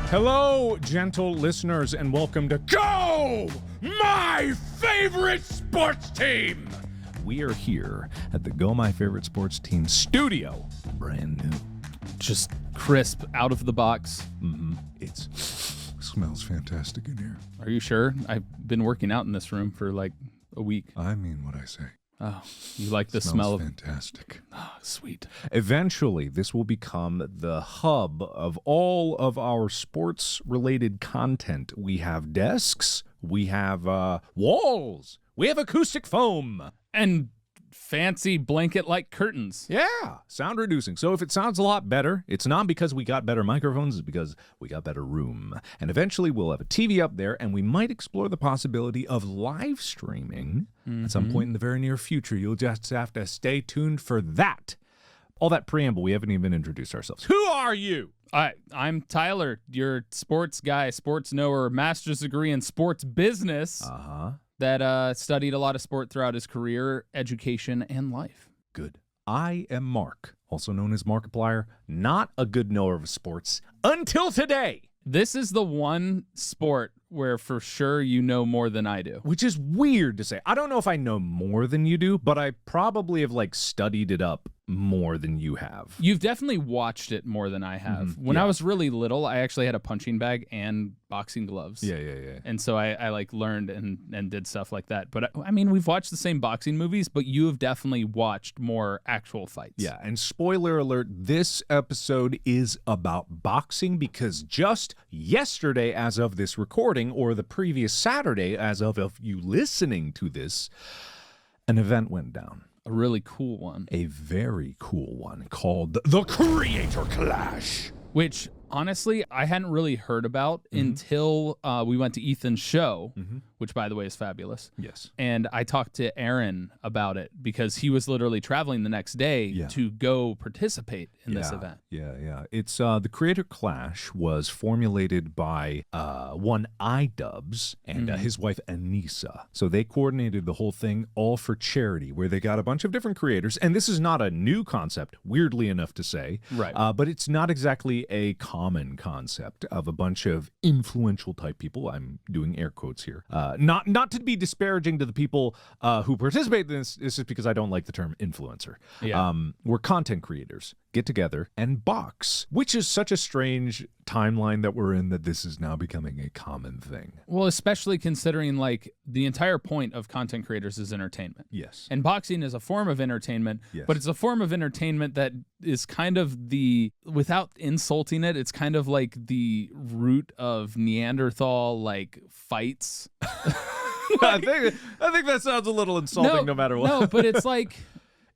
Hello, gentle listeners, and welcome to Go, My Favorite Sports Team! We are here at the Go, My Favorite Sports Team studio, brand new. Just crisp, out of the box. It smells fantastic in here. Are you sure? I've been working out in this room for like a week. I mean what I say. Oh, you like the Smells smell of... fantastic. Oh, sweet. Eventually, this will become the hub of all of our sports-related content. We have desks, we have walls, we have acoustic foam. And fancy blanket-like curtains. Yeah, sound reducing. So if it sounds a lot better, it's not because we got better microphones, it's because we got better room. And eventually we'll have a TV up there, and we might explore the possibility of live streaming at some point in the very near future. You'll just have to stay tuned for that. All that preamble, we haven't even introduced ourselves. Who are you? I'm Tyler, your sports guy, sports knower, master's degree in sports business. That studied a lot of sport throughout his career, education, and life. Good. I am Mark, also known as Markiplier, not a good knower of sports until today. This is the one sport where for sure you know more than I do. Which is weird to say. I don't know if I know more than you do, but I probably have studied it up more than you have. You've definitely watched it more than I have. When I was really little, I actually had a punching bag and boxing gloves. Yeah. And so I learned and did stuff like that. But I mean, we've watched the same boxing movies, but you have definitely watched more actual fights. Yeah, and spoiler alert, this episode is about boxing because just yesterday, as of this recording, or the previous Saturday, as of you listening to this, an event went down. A really cool one. A very cool one called the Creator Clash. Which, honestly, I hadn't really heard about until we went to Ethan's show, which, by the way, is fabulous. Yes. And I talked to Aaron about it because he was literally traveling the next day to go participate in this event. Yeah. It's the Creator Clash was formulated by one iDubbbz and his wife Anissa. So they coordinated the whole thing all for charity, where they got a bunch of different creators. And this is not a new concept, weirdly enough to say. Right. But it's not exactly a common concept of a bunch of influential type people. I'm doing air quotes here. Not to be disparaging to the people who participate in this. This is because I don't like the term influencer. Yeah. We're content creators, get together and box, which is such a strange timeline that we're in that this is now becoming a common thing. Well, especially considering the entire point of content creators is entertainment. Yes. And boxing is a form of entertainment, but it's a form of entertainment that is kind of without insulting it, it's kind of like the root of Neanderthal fights. I think that sounds a little insulting no matter what. No, but it's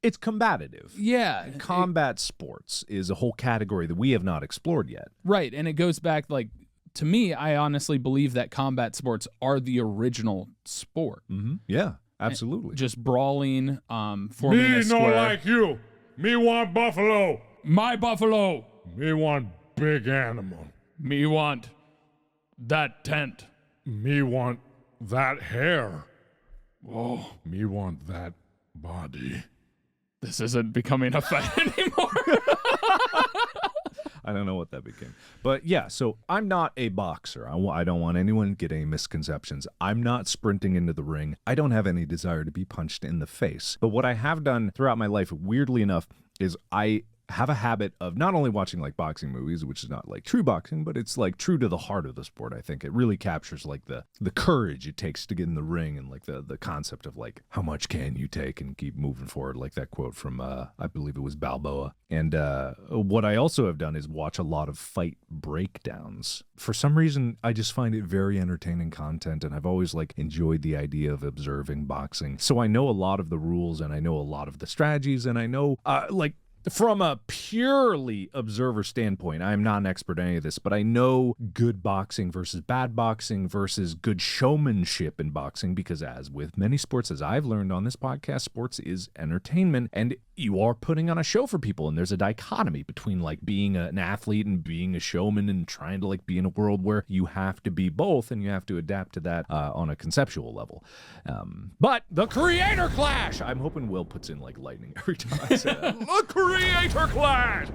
it's combative. Yeah. Combat sports is a whole category that we have not explored yet. Right, and it goes back, to me, I honestly believe that combat sports are the original sport. Yeah, absolutely. Just brawling, forming a square. Me not like you. Me want buffalo. My buffalo. Me want big animal. Me want that tent. Me want that hair. Oh, me want that body. This isn't becoming a fight anymore. I don't know what that became. But yeah, so I'm not a boxer. I don't want anyone to get any misconceptions. I'm not sprinting into the ring. I don't have any desire to be punched in the face. But what I have done throughout my life, weirdly enough, is I have a habit of not only watching boxing movies, which is not true boxing, but it's true to the heart of the sport. I think it really captures the courage it takes to get in the ring and the concept of how much can you take and keep moving forward, like that quote from I believe it was Balboa. And what I also have done is watch a lot of fight breakdowns. For some reason, I just find it very entertaining content, and I've always enjoyed the idea of observing boxing. So I know a lot of the rules, and I know a lot of the strategies, and I know from a purely observer standpoint, I'm not an expert in any of this, but I know good boxing versus bad boxing versus good showmanship in boxing, because as with many sports, as I've learned on this podcast, sports is entertainment, and you are putting on a show for people, and there's a dichotomy between being an athlete and being a showman and trying to be in a world where you have to be both, and you have to adapt to that on a conceptual level. But the Creator Clash! I'm hoping Will puts in lightning every time I say that. The Creator Clash!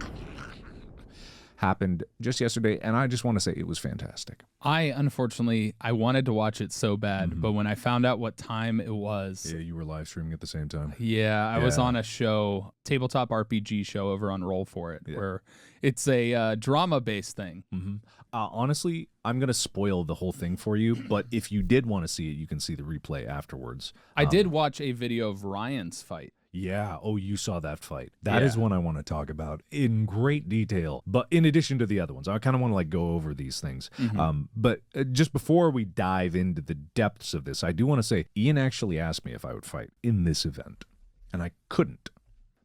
happened just yesterday, and I just want to say it was fantastic. Unfortunately, I wanted to watch it so bad, but when I found out what time it was... Yeah, you were live streaming at the same time. Yeah, I was on a show, tabletop RPG show over on Roll For It, where it's a drama-based thing. Honestly, I'm going to spoil the whole thing for you, but if you did want to see it, you can see the replay afterwards. I did watch a video of Ryan's fight. Yeah. Oh, you saw that fight. That is one I want to talk about in great detail. But in addition to the other ones, I kind of want to like go over these things. But just before we dive into the depths of this, I do want to say Ian actually asked me if I would fight in this event, and I couldn't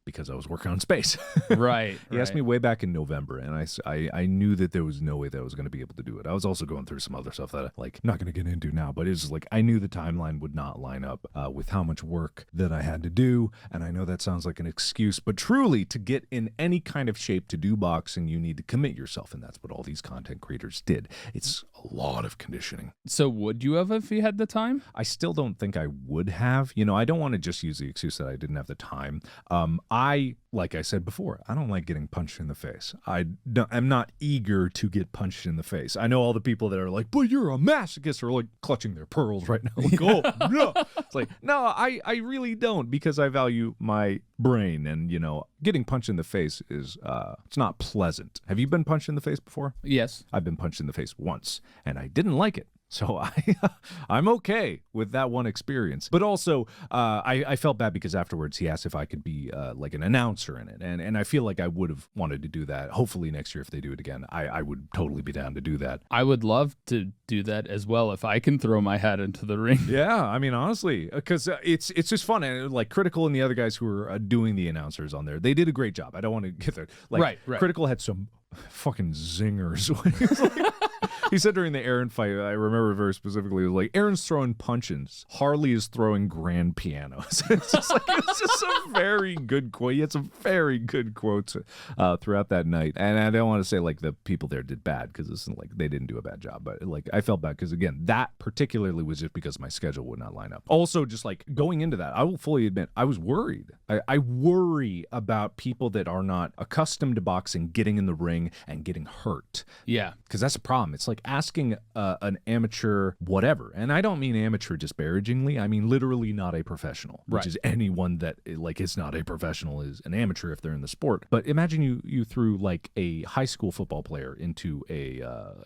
because I was working on space. Right. He asked me way back in November, and I knew that there was no way that I was going to be able to do it. I was also going through some other stuff that I'm not going to get into now, but it's just like I knew the timeline would not line up with how much work that I had to do, and I know that sounds like an excuse, but truly, to get in any kind of shape to do boxing, you need to commit yourself, and that's what all these content creators did. It's a lot of conditioning. So would you have if you had the time? I still don't think I would have. I don't want to just use the excuse that I didn't have the time. Like I said before, I don't like getting punched in the face. I'm not eager to get punched in the face. I know all the people that are like, but you're a masochist, are like clutching their pearls right now. Like, oh, no. It's like, no, I really don't, because I value my brain, and, getting punched in the face is, it's not pleasant. Have you been punched in the face before? Yes. I've been punched in the face once, and I didn't like it. So I'm okay with that one experience. But also, I felt bad because afterwards he asked if I could be like an announcer in it. And I feel like I would have wanted to do that. Hopefully next year if they do it again, I would totally be down to do that. I would love to do that as well if I can throw my hat into the ring. Yeah, I mean, honestly, because it's just fun. And like Critical and the other guys who are doing the announcers on there, they did a great job. I don't want to get there. Like, right. Critical had some fucking zingers. He said during the Aaron fight, I remember very specifically, it was like, Aaron's throwing punches, Harley is throwing grand pianos. It's just a very good quote. He had some very good quotes throughout that night. And I don't want to say like the people there did bad, because it's like they didn't do a bad job, but like I felt bad because, again, that particularly was just because my schedule would not line up. Also, just like going into that, I will fully admit I was worried. I worry about people that are not accustomed to boxing getting in the ring and getting hurt. Yeah. Because that's a problem. It's like asking an amateur whatever. And I don't mean amateur disparagingly. I mean literally not a professional, which is anyone that like is not a professional is an amateur if they're in the sport. But imagine you threw like a high school football player into a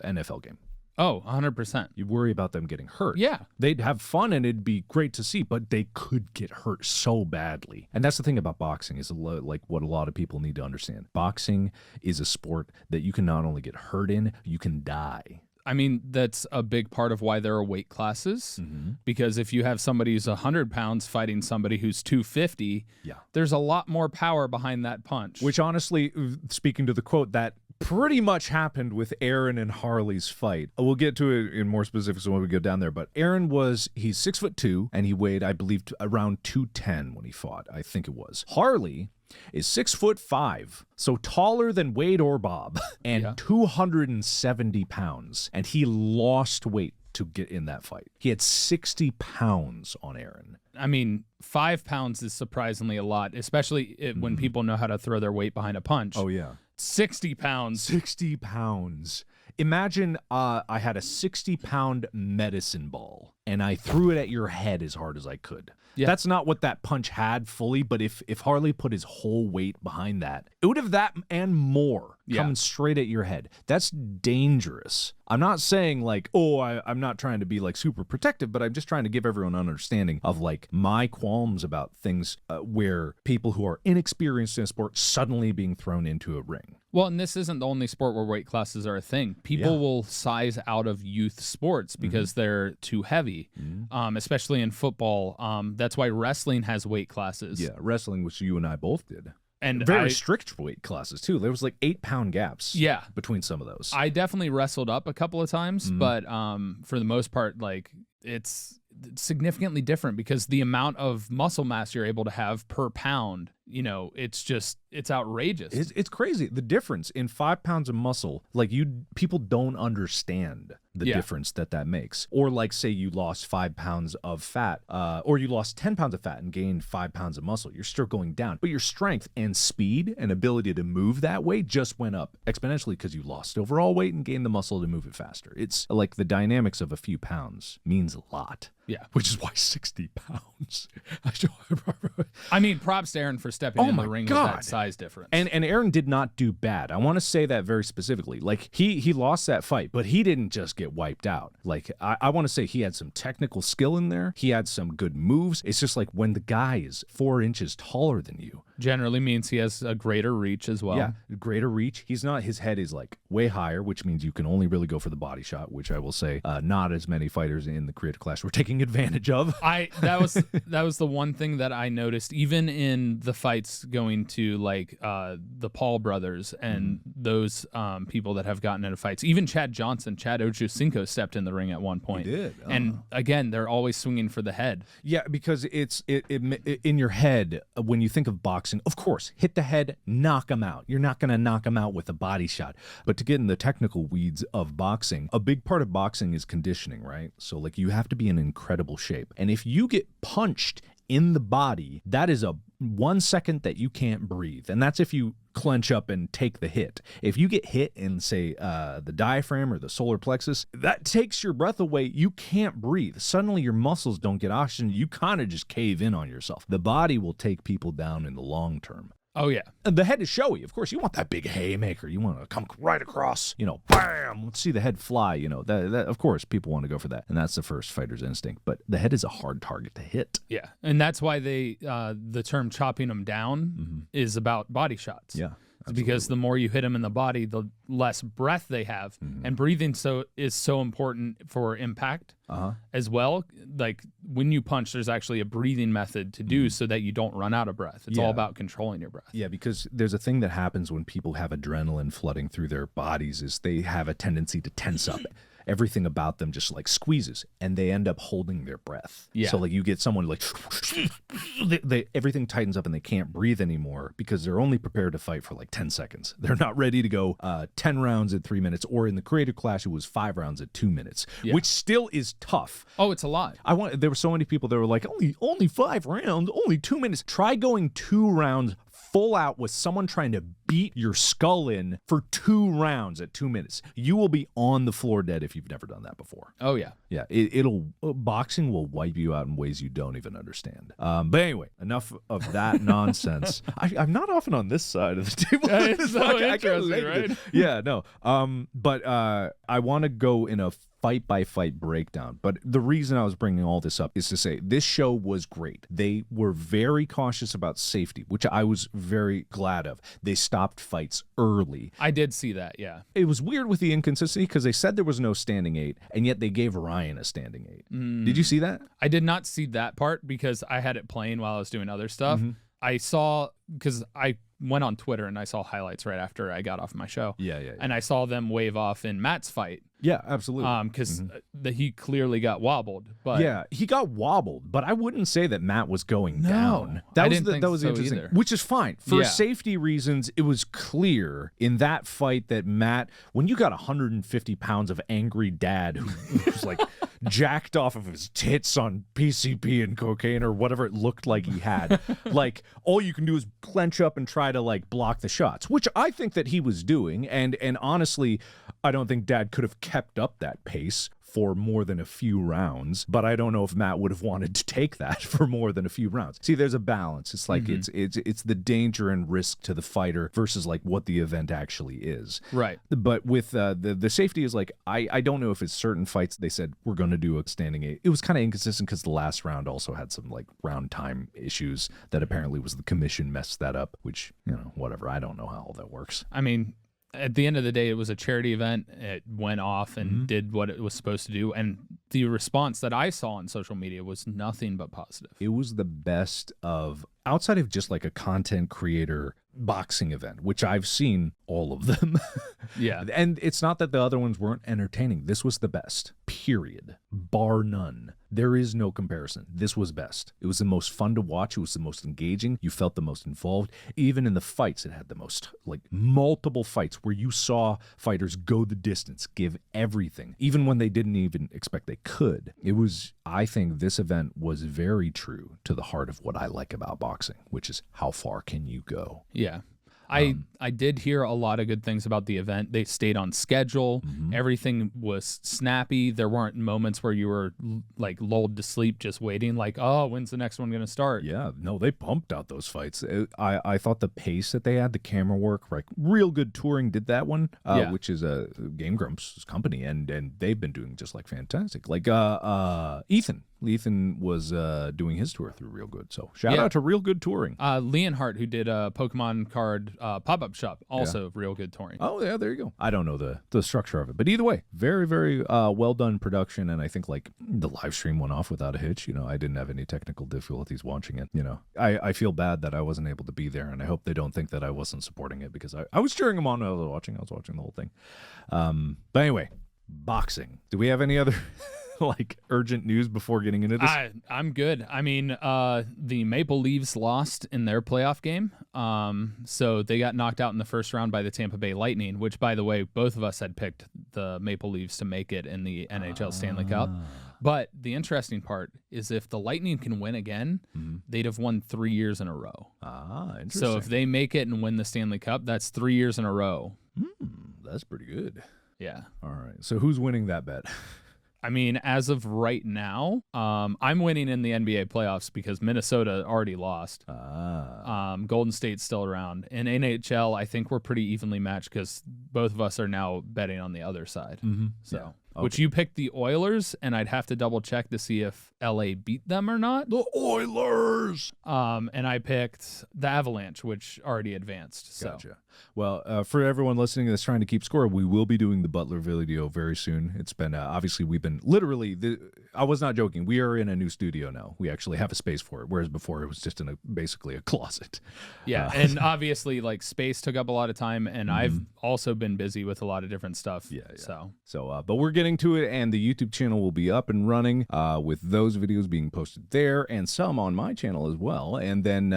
NFL game. Oh, 100%. You worry about them getting hurt. Yeah. They'd have fun and it'd be great to see, but they could get hurt so badly. And that's the thing about boxing is like what a lot of people need to understand. Boxing is a sport that you can not only get hurt in, you can die. I mean, that's a big part of why there are weight classes, because if you have somebody who's 100 pounds fighting somebody who's 250, there's a lot more power behind that punch. Which honestly, speaking to the quote, that pretty much happened with Aaron and Harley's fight. We'll get to it in more specifics when we go down there, but Aaron he's 6'2", and he weighed, I believe, around 210 when he fought, I think it was. Harley is 6'5", so taller than Wade or Bob, and 270 pounds, and he lost weight to get in that fight. He had 60 pounds on Aaron. I mean, 5 pounds is surprisingly a lot, especially when people know how to throw their weight behind a punch. Oh, yeah. 60 pounds. 60 pounds. Imagine I had a 60-pound medicine ball, and I threw it at your head as hard as I could. Yeah. That's not what that punch had fully, but if Harley put his whole weight behind that, it would have that and more coming straight at your head. That's dangerous. I'm not saying like, I'm not trying to be like super protective, but I'm just trying to give everyone an understanding of like my qualms about things where people who are inexperienced in a sport suddenly being thrown into a ring. Well, and this isn't the only sport where weight classes are a thing. People will size out of youth sports because they're too heavy, especially in football. That's why wrestling has weight classes. Yeah, wrestling, which you and I both did. And very strict weight classes, too. There was like 8-pound gaps between some of those. I definitely wrestled up a couple of times, but for the most part, like it's significantly different because the amount of muscle mass you're able to have per pound it's outrageous. It's crazy. The difference in 5 pounds of muscle, like people don't understand the difference that makes. Or like say you lost 5 pounds of fat, or you lost 10 pounds of fat and gained 5 pounds of muscle. You're still going down, but your strength and speed and ability to move that way just went up exponentially because you lost overall weight and gained the muscle to move it faster. It's like the dynamics of a few pounds means a lot. Yeah. Which is why 60 pounds. I mean, props to Aaron for stepping in the ring with that size difference. And Aaron did not do bad. I want to say that very specifically. Like, he lost that fight, but he didn't just get wiped out. Like, I want to say he had some technical skill in there. He had some good moves. It's just like when the guy is 4 inches taller than you. Generally means he has a greater reach as well. Yeah, greater reach. His head is like way higher, which means you can only really go for the body shot, which I will say not as many fighters in the creator class were taking advantage of. That was the one thing that I noticed, even in the fights going to like the Paul brothers and those people that have gotten into fights. Even Chad Ochocinco stepped in the ring at one point. He did. And again, they're always swinging for the head. Yeah, because it's in your head when you think of boxing. Of course, hit the head, knock him out. You're not going to knock him out with a body shot. But to get in the technical weeds of boxing, a big part of boxing is conditioning, right? So like you have to be in incredible shape. And if you get punched in the body, that is a 1 second that you can't breathe. And that's if you clench up and take the hit. If you get hit in, say, the diaphragm or the solar plexus, that takes your breath away. You can't breathe. Suddenly your muscles don't get oxygen. You kind of just cave in on yourself. The body will take people down in the long term. Oh, yeah. And the head is showy. Of course, you want that big haymaker. You want to come right across, bam, let's see the head fly. That of course, people want to go for that. And that's the first fighter's instinct. But the head is a hard target to hit. Yeah. And that's why the term chopping them down is about body shots. Yeah. Absolutely. Because the more you hit them in the body, the less breath they have. And breathing is so important for impact as well. Like when you punch, there's actually a breathing method to do so that you don't run out of breath. It's all about controlling your breath. Yeah, because there's a thing that happens when people have adrenaline flooding through their bodies is they have a tendency to tense up. Everything about them just like squeezes and they end up holding their breath. Yeah. So like you get someone like everything tightens up and they can't breathe anymore because they're only prepared to fight for like 10 seconds. They're not ready to go 10 rounds at 3 minutes, or in the creative clash it was 5 rounds at 2 minutes, which still is tough. Oh, it's a lot. There were so many people that were like, only 5 rounds, only 2 minutes. Try going 2 rounds full out with someone trying to beat your skull in for 2 rounds at 2 minutes. You will be on the floor dead if you've never done that before. Oh, yeah. Yeah, boxing will wipe you out in ways you don't even understand. But anyway, enough of that nonsense. I'm not often on this side of the table. It's so interesting, right? Yeah, no. But I want to go in a fight-by-fight breakdown. But the reason I was bringing all this up is to say this show was great. They were very cautious about safety, which I was very glad of. They stopped fights early. I did see that, yeah. It was weird with the inconsistency because they said there was no standing 8, and yet they gave Ryan a standing 8. Did you see that? I did not see that part because I had it playing while I was doing other stuff. I saw, because I went on Twitter and I saw highlights right after I got off my show. Yeah. And I saw them wave off in Matt's fight. Yeah, absolutely. Because he clearly got wobbled. But yeah, he got wobbled, but I wouldn't say that Matt was going down. I didn't think that was so interesting, either. which is fine. For safety reasons, it was clear in that fight that Matt, when you got 150 pounds of angry dad who was like jacked off of his tits on PCP and cocaine or whatever it looked like he had, like all you can do is clench up and try to like block the shots, which I think that he was doing. And honestly, I don't think dad could have kept up that pace for more than a few rounds, but I don't know if Matt would have wanted to take that for more than a few rounds. See, there's a balance. It's like it's the danger and risk to the fighter versus like what the event actually is. Right. But with the safety is like, I don't know if it's certain fights they said we're going to do a standing 8. It was kind of inconsistent because the last round also had some like round time issues that apparently was the commission messed that up, which, whatever. I don't know how all that works. I mean, at the end of the day, it was a charity event. It went off and did what it was supposed to do. And the response that I saw on social media was nothing but positive. It was the best of, outside of just like a content creator boxing event, which I've seen all of them. Yeah. And it's not that the other ones weren't entertaining. This was the best. period, bar none. There is no comparison. This was best. It was the most fun to watch. It was the most engaging. You felt the most involved. Even in the fights, it had the most, like, multiple fights where you saw fighters go the distance, give everything, even when they didn't even expect they could. It was, I think this event was very true to the heart of what I like about boxing, which is how far can you go? Yeah. I did hear a lot of good things about the event. They stayed on schedule. Everything was snappy. There weren't moments where you were like lulled to sleep just waiting, like, oh, when's the next one going to start? Yeah, no, they pumped out those fights. I thought the pace that they had, the camera work, like Real Good Touring did that one, which is a Game Grumps company, and they've been doing just like fantastic. Like Ethan was doing his tour through Real Good, so shout out to Real Good Touring. Leonhardt, who did a Pokemon card pop-up shop, also Real Good Touring. Oh yeah, there you go. I don't know the structure of it, but either way, very, very well done production, and I think like the live stream went off without a hitch. You know, I didn't have any technical difficulties watching it. You know, I feel bad that I wasn't able to be there, and I hope they don't think that I wasn't supporting it, because I was cheering them on while I was watching. I was watching the whole thing. But anyway, boxing. Do we have any other like urgent news before getting into this? I'm good. I mean, the Maple Leafs lost in their playoff game. So they got knocked out in the first round by the Tampa Bay Lightning, which, by the way, both of us had picked the Maple Leafs to make it in the NHL Stanley Cup. But the interesting part is if the Lightning can win again, they'd have won 3 years in a row. Interesting. So if they make it and win the Stanley Cup, that's 3 years in a row. That's pretty good. Yeah. All right. So who's winning that bet? I mean, as of right now, I'm winning in the NBA playoffs because Minnesota already lost. Golden State's still around. In NHL, I think we're pretty evenly matched because both of us are now betting on the other side. So, which you picked the Oilers, and I'd have to double check to see if LA beat them or not. The Oilers. And I picked the Avalanche, which already advanced. So. Gotcha. Well, for everyone listening that's trying to keep score, we will be doing the Butler video very soon. It's been, obviously, we've been literally, I was not joking. We are in a new studio now. We actually have a space for it, whereas before it was just in basically a closet. Yeah, and obviously, like, space took up a lot of time, and I've also been busy with a lot of different stuff. Yeah. So, but we're getting to it, and the YouTube channel will be up and running with those videos being posted there, and some on my channel as well, and then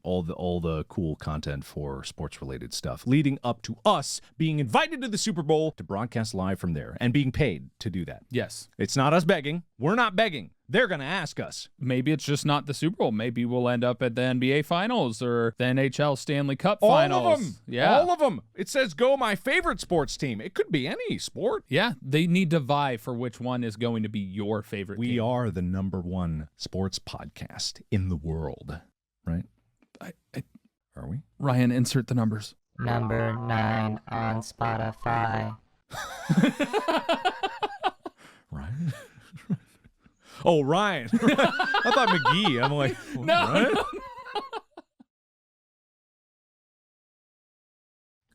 all the cool content for sports-related stuff, leading up to us being invited to the Super Bowl to broadcast live from there and being paid to do that. Yes. It's not us begging. We're not begging. They're going to ask us. Maybe it's just not the Super Bowl. Maybe we'll end up at the NBA Finals or the NHL Stanley Cup Finals. All of them. Yeah. All of them. It says go my favorite sports team. It could be any sport. Yeah. They need to vie for which one is going to be your favorite team. We are the #1 sports podcast in the world, right? Are we? Ryan, insert the numbers. Number 9 on Spotify. Ryan? Oh, Ryan. I thought McGee. I'm like, No. Ryan?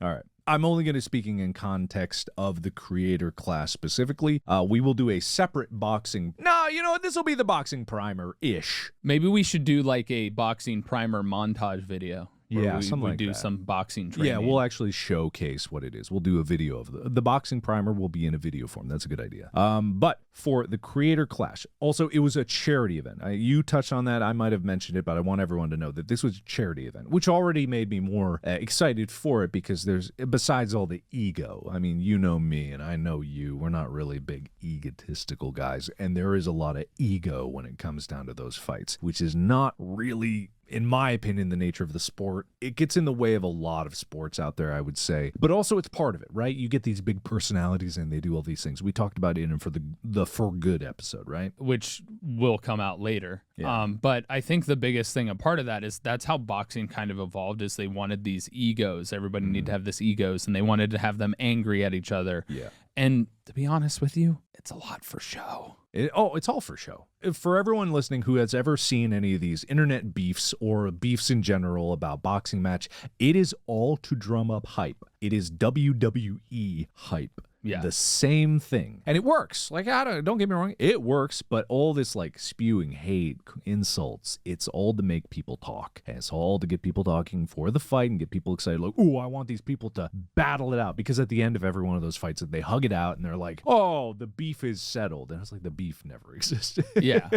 All right. I'm only going to speaking in context of the creator class specifically. We will do a separate boxing. No, you know what? This will be the boxing primer-ish. Maybe we should do like a boxing primer montage video. Yeah, something we like do that. some boxing training. Yeah, we'll actually showcase what it is. We'll do a video of the boxing primer will be in a video form. That's a good idea. But for the creator clash, also it was a charity event. You touched on that. I might have mentioned it, but I want everyone to know that this was a charity event, which already made me more excited for it because there's, besides all the ego, I mean, you know me and I know you, we're not really big egotistical guys, and there is a lot of ego when it comes down to those fights, which is not really, in my opinion, the nature of the sport. It gets in the way of a lot of sports out there, I would say. But also it's part of it, right? You get these big personalities and they do all these things. We talked about it in for the For Good episode, right? Which will come out later. Yeah. But I think the biggest thing, a part of that is that's how boxing kind of evolved, is they wanted these egos. Everybody needed to have this egos, and they wanted to have them angry at each other. Yeah. And to be honest with you, it's a lot for show. It's all for show. For everyone listening who has ever seen any of these internet beefs or beefs in general about boxing match, it is all to drum up hype. It is WWE hype. Yeah. The same thing. And it works. Like, don't get me wrong, it works, but all this like spewing hate, insults, it's all to make people talk. And it's all to get people talking for the fight and get people excited. Like, ooh, I want these people to battle it out. Because at the end of every one of those fights, they hug it out and they're like, oh, the beef is settled. And it's like, the beef never existed. Yeah.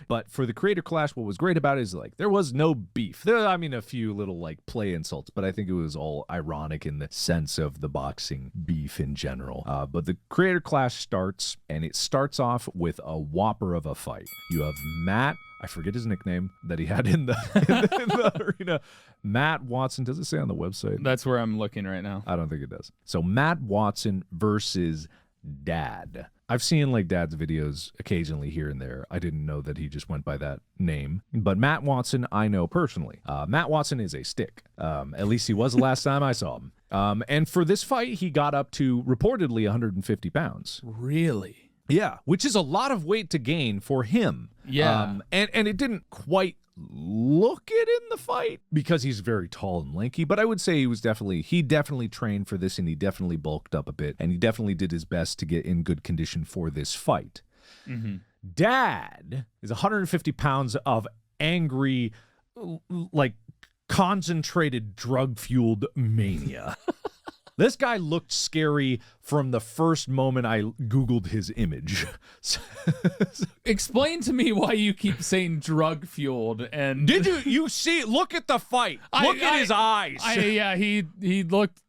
But for the Creator Clash, what was great about it is like there was no beef. I mean, a few little like play insults, but I think it was all ironic in the sense of the boxing beef in general. But the Creator Clash starts, and it starts off with a whopper of a fight. You have Matt. I forget his nickname that he had in the arena. Matt Watson. Does it say on the website? That's where I'm looking right now. I don't think it does. So Matt Watson versus Dad. I've seen like Dad's videos occasionally here and there. I didn't know that he just went by that name. But Matt Watson, I know personally. Matt Watson is a stick. At least he was the last time I saw him. And for this fight, he got up to reportedly 150 pounds. Really? Yeah, which is a lot of weight to gain for him. Yeah. And it didn't quite look it in the fight because he's very tall and lanky, but I would say he definitely trained for this, and he definitely bulked up a bit, and he definitely did his best to get in good condition for this fight. Mm-hmm. Dad is 150 pounds of angry, like concentrated drug-fueled mania. This guy looked scary from the first moment I Googled his image. Explain to me why you keep saying drug-fueled. And did you see? Look at the fight. Look at his eyes. Yeah, he looked.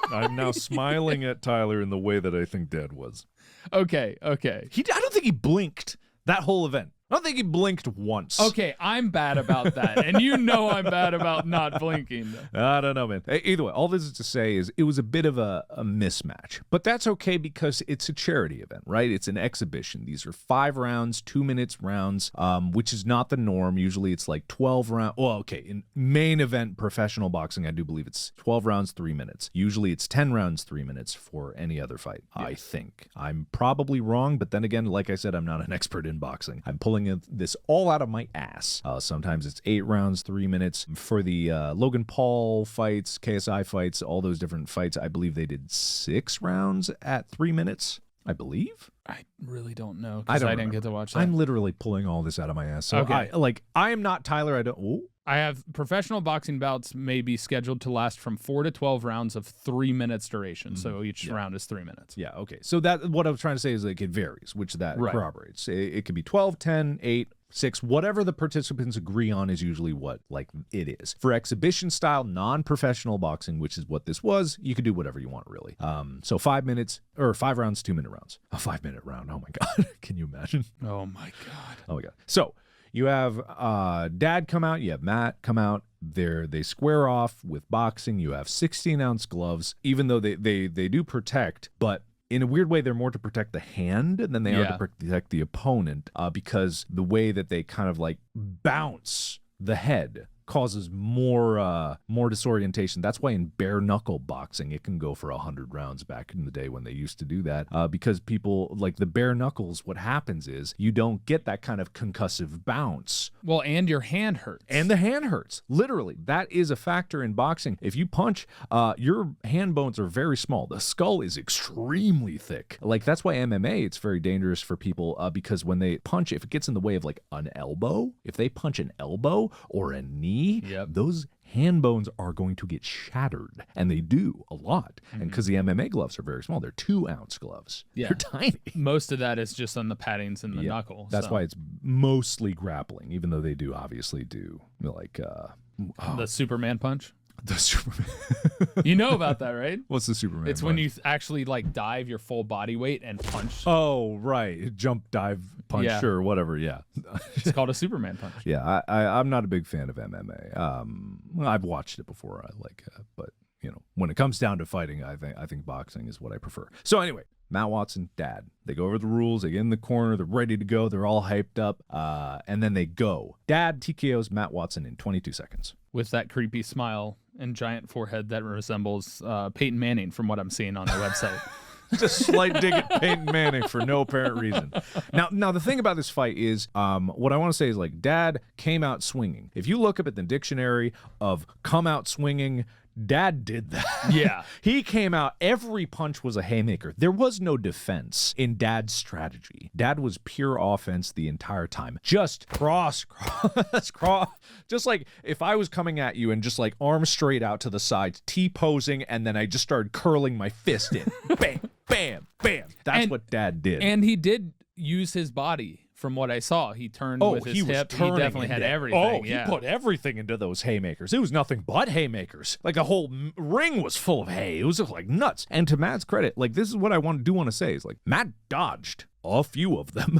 I'm now smiling at Tyler in the way that I think Dad was. Okay. I don't think he blinked that whole event. I don't think he blinked once. Okay, I'm bad about that. And you know I'm bad about not blinking. I don't know, man. Either way, all this is to say is it was a bit of a mismatch. But that's okay because it's a charity event, right? It's an exhibition. These are 5 rounds, 2 minutes rounds, which is not the norm. Usually it's like 12 rounds. Well, okay, in main event professional boxing, I do believe it's 12 rounds, 3 minutes. Usually it's 10 rounds, 3 minutes for any other fight, yeah. I think. I'm probably wrong, but then again, like I said, I'm not an expert in boxing. I'm pulling this all out of my ass. Sometimes it's 8 rounds, 3 minutes. For the Logan Paul fights, KSI fights, all those different fights, I believe they did 6 rounds at 3 minutes, I believe. I really don't know because I didn't get to watch that. I'm literally pulling all this out of my ass. So okay. I am not Tyler. I have professional boxing bouts may be scheduled to last from 4 to 12 rounds of 3 minutes duration. Mm-hmm. So each round is 3 minutes. Yeah, okay. So that what I was trying to say is like it varies, which that corroborates. It could be 12, 10, 8, 6, whatever the participants agree on is usually what like it is. For exhibition style, non-professional boxing, which is what this was, you could do whatever you want really. So 5 minutes or 5 rounds, 2 minute rounds. A 5-minute round. Oh my God. Can you imagine? Oh my God. Oh my God. So you have Dad come out, you have Matt come out. They square off with boxing. You have 16-ounce gloves, even though they do protect, but in a weird way, they're more to protect the hand than they are to protect the opponent because the way that they kind of like bounce the head causes more disorientation. That's why in bare knuckle boxing it can go for 100 rounds back in the day when they used to do that because people like the bare knuckles. What happens is you don't get that kind of concussive bounce. Well, and your hand hurts. And the hand hurts. Literally, that is a factor in boxing. If you punch, your hand bones are very small. The skull is extremely thick. Like that's why MMA, it's very dangerous for people because when they punch, if it gets in the way of like an elbow, if they punch an elbow or a knee, those hand bones are going to get shattered, and they do a lot. Mm-hmm. And because the MMA gloves are very small, they're 2-ounce gloves. Yeah. They're tiny. Most of that is just on the paddings in the knuckle. That's why it's mostly grappling, even though they do obviously do like the Superman punch. The Superman. You know about that, right? What's the Superman It's punch? When you actually like dive your full body weight and punch. Oh, right. Jump, dive, punch, or whatever. Yeah. It's called a Superman punch. Yeah, I'm not a big fan of MMA. I've watched it before. I like but you know, when it comes down to fighting, I think boxing is what I prefer. So anyway, Matt Watson, Dad. They go over the rules. They get in the corner. They're ready to go. They're all hyped up. And then they go. Dad TKOs Matt Watson in 22 seconds. With that creepy smile and giant forehead that resembles Peyton Manning from what I'm seeing on their website. Just slight dig at Peyton Manning for no apparent reason. Now the thing about this fight is, what I want to say is like Dad came out swinging. If you look up at the dictionary of come out swinging, Dad did that. Yeah. He came out, every punch was a haymaker. There was no defense in Dad's strategy. Dad was pure offense the entire time. Just cross. Just like if I was coming at you and just like arms straight out to the sides, T-posing, and then I just started curling my fist in. Bam, bam, bam. That's what Dad did. And he did use his body. From what I saw, he turned with his hip. He definitely had everything. He put everything into those haymakers. It was nothing but haymakers. Like a whole ring was full of hay. It was just like nuts. And to Matt's credit, like this is what I want to say is like Matt dodged a few of them.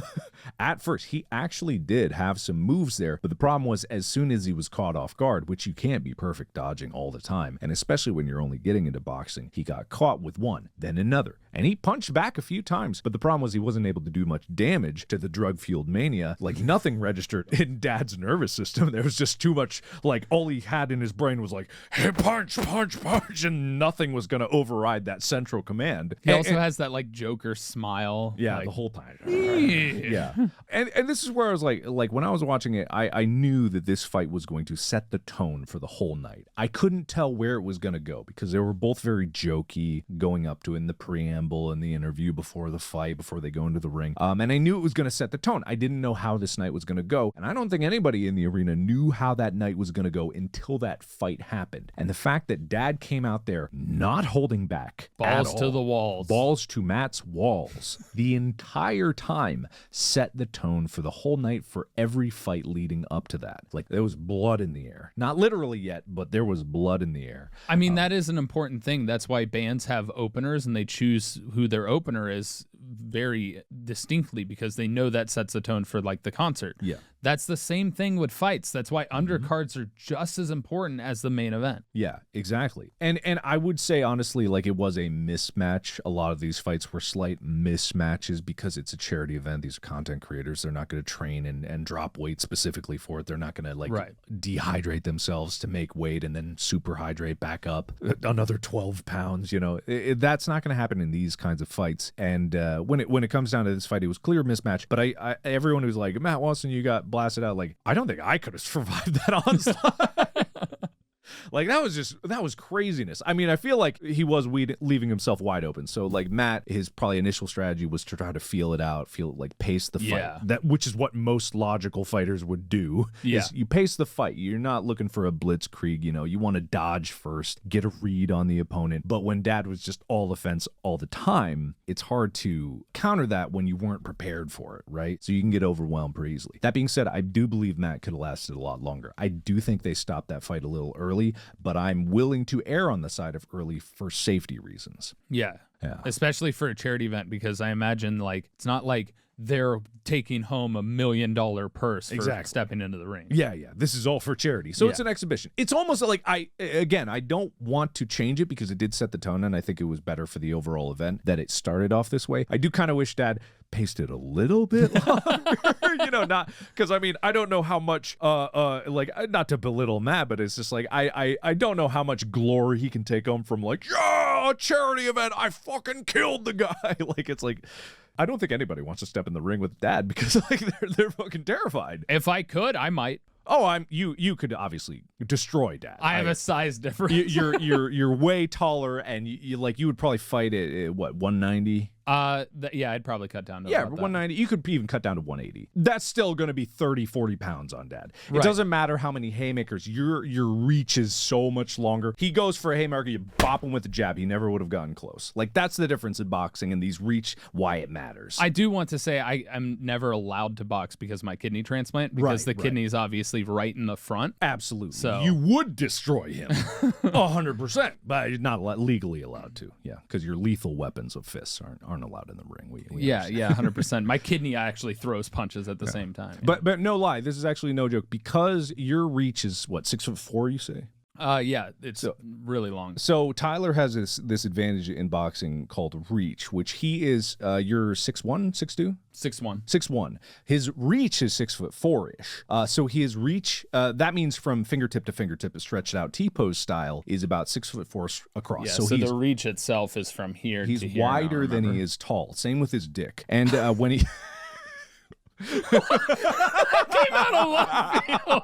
At first, he actually did have some moves there, but the problem was as soon as he was caught off guard, which you can't be perfect dodging all the time, and especially when you're only getting into boxing, he got caught with one, then another, and he punched back a few times, but the problem was he wasn't able to do much damage to the drug-fueled mania. Like nothing registered in Dad's nervous system. There was just too much, like all he had in his brain was like, hey, punch, punch, punch, and nothing was going to override that central command. He also has that like Joker smile. Yeah, the whole time. Yeah. And this is where I was like when I was watching it, I knew that this fight was going to set the tone for the whole night. I couldn't tell where it was going to go because they were both very jokey going up to it in the preamble and the interview before the fight, before they go into the ring. And I knew it was going to set the tone. I didn't know how this night was going to go. And I don't think anybody in the arena knew how that night was going to go until that fight happened. And the fact that Dad came out there not holding back. Balls to the walls. Balls to Matt's walls. The entire time set the tone for the whole night for every fight leading up to that. Like there was blood in the air. Not literally yet, but there was blood in the air. I mean, that is an important thing. That's why bands have openers and they choose who their opener is very distinctly because they know that sets the tone for like the concert. Yeah. That's the same thing with fights. That's why undercards are just as important as the main event. Yeah, exactly. And I would say honestly, like it was a mismatch. A lot of these fights were slight mismatches because it's a charity event. These are content creators. They're not going to train and drop weight specifically for it. They're not going to like dehydrate themselves to make weight and then super hydrate back up another 12 pounds. You know, that's not going to happen in these kinds of fights. And when it comes down to this fight, it was clear mismatch. But I everyone who's like, Matt Watson, you got blasted out. Like, I don't think I could have survived that onslaught. Like that was craziness. I mean, I feel like he was leaving himself wide open. So like Matt, his probably initial strategy was to try to feel it out, like pace the fight. Which is what most logical fighters would do. Yeah. Is you pace the fight. You're not looking for a blitzkrieg, you know. You want to dodge first, get a read on the opponent. But when Dad was just all offense all the time, it's hard to counter that when you weren't prepared for it, right? So you can get overwhelmed pretty easily. That being said, I do believe Matt could have lasted a lot longer. I do think they stopped that fight a little early, but I'm willing to err on the side of early for safety reasons. Yeah. Especially for a charity event, because I imagine like it's not like they're taking home $1 million purse for stepping into the ring. Yeah. This is all for charity. So it's an exhibition. It's almost like I don't want to change it because it did set the tone, and I think it was better for the overall event that it started off this way. I do kind of wish Dad paced it a little bit longer, you know, not because I mean, I don't know how much, like not to belittle Matt, but it's just like, I don't know how much glory he can take home from like, yeah, a charity event. I fucking killed the guy. Like, it's like, I don't think anybody wants to step in the ring with Dad because like they're fucking terrified. If I could, I might. Oh, you could obviously destroy Dad. I have a size difference. You're way taller, and you would probably fight at what, 190? I'd probably cut down to 190. You could even cut down to 180. That's still going to be 30-40 pounds on Dad. It doesn't matter how many haymakers. Your reach is so much longer. He goes for a haymaker, you bop him with a jab. He never would have gotten close. Like, that's the difference in boxing and these reach, why it matters. I do want to say I'm never allowed to box because of my kidney transplant, because the kidney is obviously right in the front. Absolutely. So you would destroy him 100%, but you're not legally allowed to. Yeah, because your lethal weapons of fists aren't allowed in the ring. We 100%. My kidney actually throws punches at the same time. But no lie, this is actually no joke, because your reach is what, 6'4", you say? It's really long. So Tyler has this advantage in boxing called reach, which he is, you're 6'1", 6'2"? 6'1". 6'1". His reach is 6'4"-ish. So his reach, that means from fingertip to fingertip, is stretched out T-pose style, is about 6'4" across. Yeah, so the reach itself is from here to here. He's wider than he is tall. Same with his dick. And when he... Came out of left field.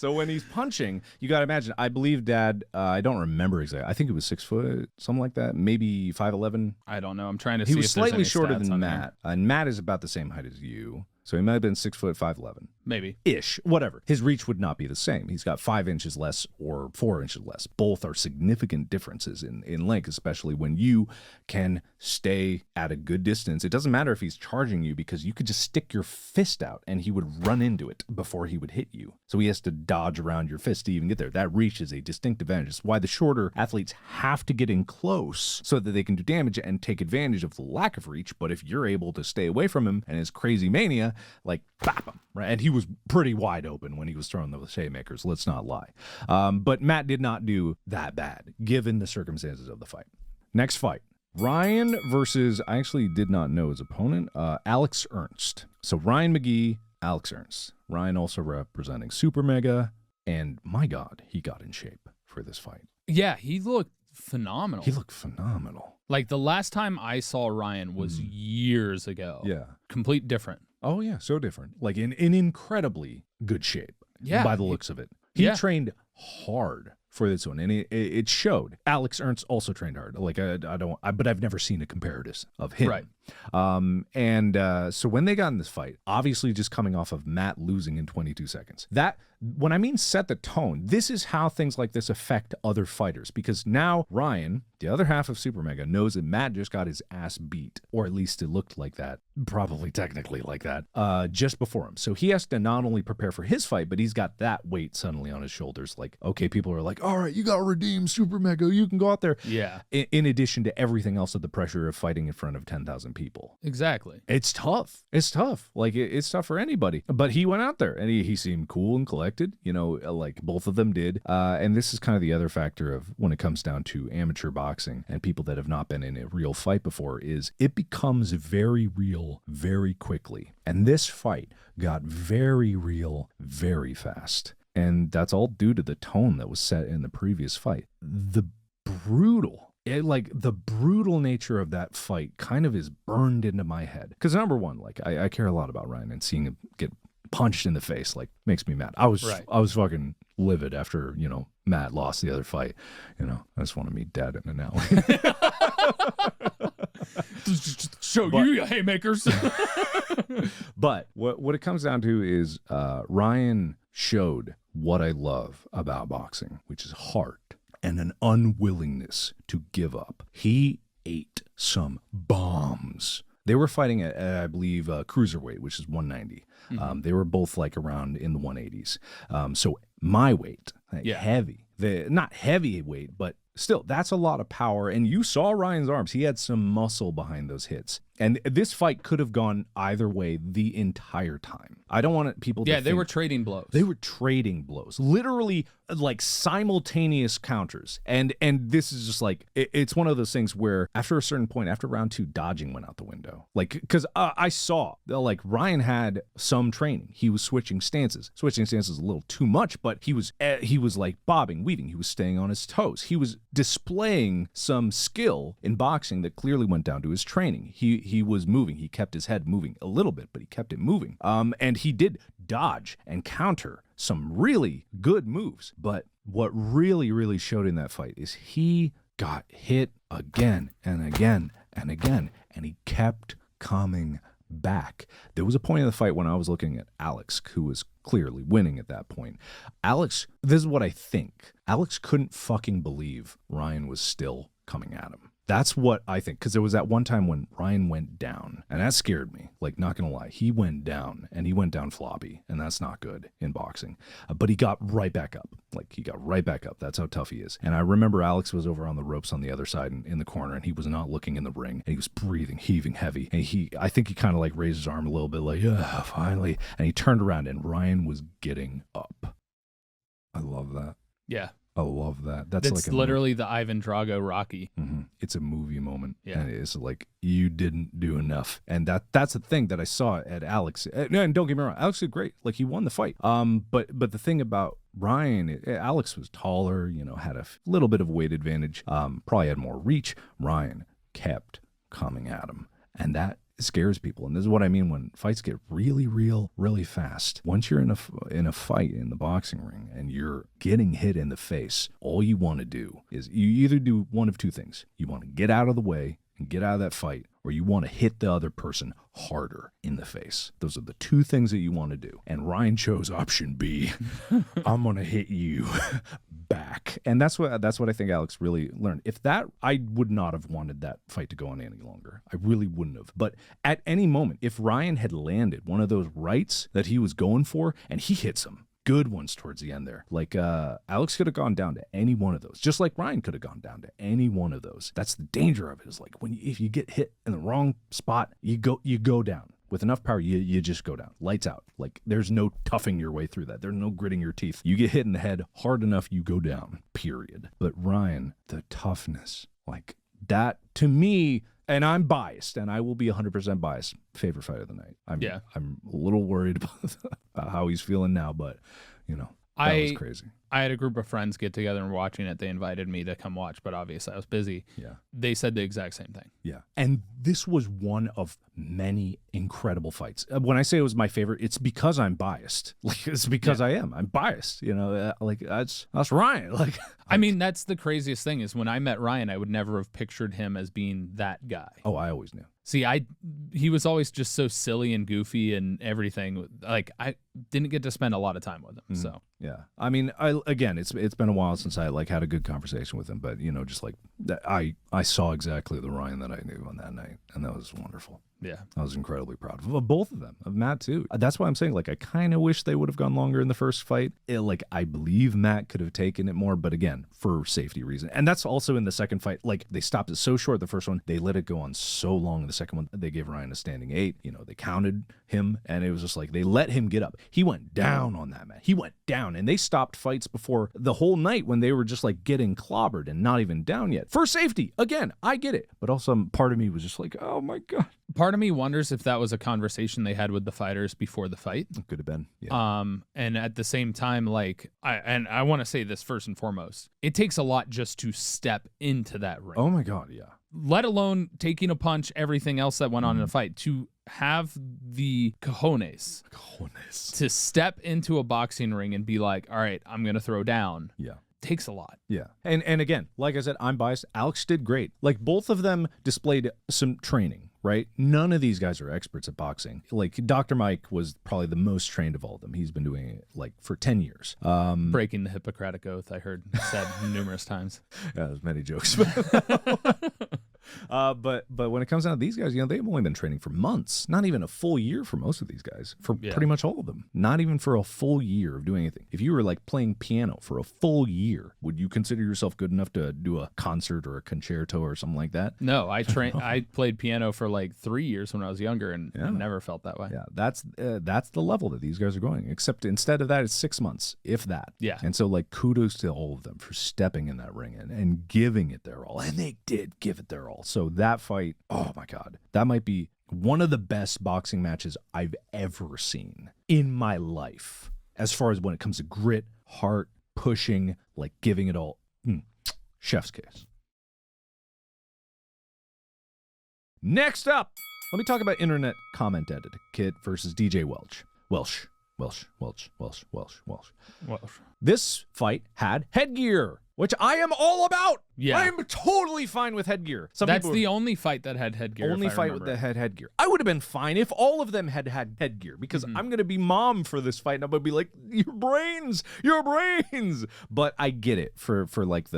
So when he's punching, you got to imagine, I believe Dad, I don't remember exactly. I think it was 6 foot, something like that. Maybe 5'11". I don't know. I'm trying to see He was if there's slightly any shorter stats than on Matt. And Matt is about the same height as you. So he might have been 6 foot 5'11". Maybe. Ish, whatever. His reach would not be the same. He's got 5 inches less or 4 inches less. Both are significant differences in length, especially when you can stay at a good distance. It doesn't matter if he's charging you because you could just stick your fist out and he would run into it before he would hit you. So he has to dodge around your fist to even get there. That reach is a distinct advantage. It's why the shorter athletes have to get in close so that they can do damage and take advantage of the lack of reach. But if you're able to stay away from him and his crazy mania, like, bap him, right? And he was pretty wide open when he was throwing those haymakers, let's not lie. But Matt did not do that bad, given the circumstances of the fight. Next fight. Ryan versus, I actually did not know his opponent, Alex Ernst. So Ryan McGee, Alex Ernst. Ryan also representing Super Mega, and my God, he got in shape for this fight. Yeah, he looked phenomenal. He looked phenomenal. Like the last time I saw Ryan was years ago. Yeah. Complete different. Oh, yeah, so different. Like in incredibly good shape, by the looks of it. He trained hard for this one, and it showed. Alex Ernst also trained hard. Like but I've never seen a comparatives of him. Right. So when they got in this fight, obviously just coming off of Matt losing in 22 seconds, that, when I mean set the tone, this is how things like this affect other fighters, because now Ryan, the other half of Super Mega, knows that Matt just got his ass beat, or at least it looked like that, probably technically like that, just before him. So he has to not only prepare for his fight, but he's got that weight suddenly on his shoulders. Like, okay, people are like, all right, you got to redeem Super Mega, you can go out there. Yeah. In addition to everything else of the pressure of fighting in front of 10,000 people. Exactly. It's tough. It's tough. Like, it's tough for anybody. But he went out there, and he seemed cool and collected, like both of them did. And this is kind of the other factor of when it comes down to amateur boxing and people that have not been in a real fight before, is it becomes very real very quickly. And this fight got very real very fast. And that's all due to the tone that was set in the previous fight. The brutal nature of that fight kind of is burned into my head. Because number one, like I care a lot about Ryan, and seeing him get punched in the face like makes me mad. I was fucking livid after, Matt lost the other fight. I just want to meet Dad in an alley. Show you haymakers. But what it comes down to is Ryan showed what I love about boxing, which is heart and an unwillingness to give up. He ate some bombs. They were fighting at, I believe, cruiserweight, which is 190. They were both like around in the 180s. So my weight, heavy. Not heavyweight, but still, that's a lot of power. And you saw Ryan's arms. He had some muscle behind those hits. And this fight could have gone either way the entire time. I don't want people to think. They were trading blows. They were trading blows. Literally, like simultaneous counters. And this is just like, it's one of those things where after a certain point, after round 2, dodging went out the window. Like, because I saw, like, Ryan had some training. He was switching stances. Switching stances a little too much, but he was like bobbing, weaving. He was staying on his toes. He was displaying some skill in boxing that clearly went down to his training. He was moving. He kept his head moving a little bit, but he kept it moving. And he did dodge and counter some really good moves. But what really, really showed in that fight is he got hit again and again and again, and he kept coming back. There was a point in the fight when I was looking at Alex, who was clearly winning at that point. Alex, this is what I think. Alex couldn't fucking believe Ryan was still coming at him. That's what I think, because there was that one time when Ryan went down, and that scared me. Like, not gonna lie, he went down, and he went down floppy, and that's not good in boxing. But he got right back up. Like, he got right back up. That's how tough he is. And I remember Alex was over on the ropes on the other side in the corner, and he was not looking in the ring, and he was breathing, heaving heavy. And I think he kind of like raised his arm a little bit, like, yeah, finally. And he turned around, and Ryan was getting up. I love that. Yeah. I love that. That's like literally the Ivan Drago Rocky. Mm-hmm. It's a movie moment. Yeah. And it's like, you didn't do enough. And that's the thing that I saw at Alex. And don't get me wrong, Alex did great. Like, he won the fight. But the thing about Ryan, Alex was taller, had a little bit of weight advantage, probably had more reach. Ryan kept coming at him. And that scares people. And this is what I mean when fights get really real, really fast. Once you're in a fight in the boxing ring and you're getting hit in the face, all you want to do is you either do one of two things. You want to get out of the way and get out of that fight, or you want to hit the other person harder in the face. Those are the two things that you want to do. And Ryan chose option B. I'm going to hit you back. And that's what I think Alex really learned. If that, I would not have wanted that fight to go on any longer. I really wouldn't have. But at any moment, if Ryan had landed one of those rights that he was going for, and he hits him, good ones towards the end there. Like Alex could have gone down to any one of those, just like Ryan could have gone down to any one of those. That's the danger of it. Is like if you get hit in the wrong spot, you go down. With enough power, you just go down. Lights out. Like there's no toughing your way through that. There's no gritting your teeth. You get hit in the head hard enough, you go down. Period. But Ryan, the toughness, like that to me. And I'm biased, and I will be 100% biased. Favorite fight of the night. I'm a little worried about how he's feeling now, but, that was crazy. I had a group of friends get together and watching it. They invited me to come watch, but obviously I was busy. Yeah. They said the exact same thing. Yeah. And this was one of many incredible fights. When I say it was my favorite, it's because I'm biased. Like, it's because I am. I'm biased. That's Ryan. Like, I mean, that's the craziest thing is when I met Ryan, I would never have pictured him as being that guy. Oh, I always knew. See, he was always just so silly and goofy and everything. Like I didn't get to spend a lot of time with him. So yeah, I mean, it's been a while since I had a good conversation with him, but just like that, I saw exactly the Ryan that I knew on that night, and that was wonderful. Yeah, I was incredibly proud of both of them, of Matt too. That's why I'm saying, like, I kind of wish they would have gone longer in the first fight. I believe Matt could have taken it more, but again, for safety reason. And that's also in the second fight. Like, they stopped it so short the first one, they let it go on so long in the second one. They gave Ryan a standing 8. They counted him, and it was just like they let him get up. He went down on that, man. He went down, and they stopped fights before the whole night when they were just like getting clobbered and not even down yet. For safety, again, I get it. But also part of me was just like, oh my God. Part of me wonders if that was a conversation they had with the fighters before the fight. It could have been. Yeah. And at the same time, like, I want to say this first and foremost, it takes a lot just to step into that ring. Oh my God, yeah. Let alone taking a punch, everything else that went on in the fight, to have the cojones to step into a boxing ring and be like, all right, I'm going to throw down. Yeah. Takes a lot. Yeah. And again, like I said, I'm biased. Alex did great. Like, both of them displayed some training, right? None of these guys are experts at boxing. Like, Dr. Mike was probably the most trained of all of them. He's been doing it like for 10 years. Breaking the Hippocratic Oath, I heard said numerous times. Yeah, there's many jokes. But when it comes down to these guys, they've only been training for months, not even a full year for most of these guys, for pretty much all of them. Not even for a full year of doing anything. If you were like playing piano for a full year, would you consider yourself good enough to do a concert or a concerto or something like that? No, I played piano for like 3 years when I was younger, and I never felt that way. Yeah, that's the level that these guys are going. Except instead of that, it's 6 months, if that. Yeah. And so, like, kudos to all of them for stepping in that ring and giving it their all. And they did give it their all. So that fight, oh my God, that might be one of the best boxing matches I've ever seen in my life. As far as when it comes to grit, heart, pushing, like giving it all. Chef's kiss. Next up, let me talk about internet comment etiquette versus DJ Welch. Welsh. This fight had headgear, which I am all about. Yeah. I'm totally fine with headgear. That's the only fight that had headgear. Only fight that had headgear. I would have been fine if all of them had headgear, because I'm going to be mom for this fight, and I'm going to be like, your brains. But I get it for like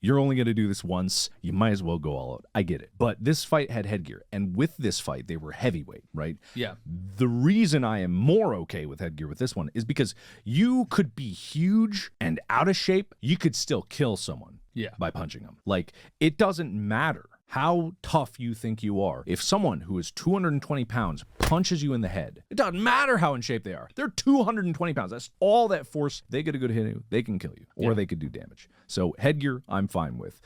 you're only going to do this once. You might as well go all out. I get it. But this fight had headgear, and with this fight, they were heavyweight, right? Yeah. The reason I am more okay with headgear with this one is because you could be huge and out of shape. You could still kill someone. Yeah. By punching them. Like, it doesn't matter how tough you think you are. If someone who is 220 pounds punches you in the head, it doesn't matter how in shape they are. They're 220 pounds. That's all that force. They get a good hit you, they can kill you, or they could do damage. So headgear, I'm fine with.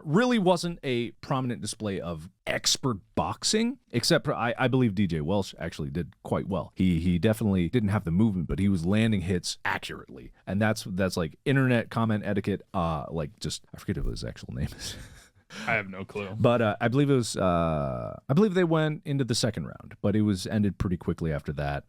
Really wasn't a prominent display of expert boxing, except I believe DJ Welch actually did quite well. He definitely didn't have the movement, but he was landing hits accurately. And that's like internet comment etiquette, like, just, I forget what his actual name is. I have no clue. But I believe it was. I believe they went into the second round, but it was ended pretty quickly after that.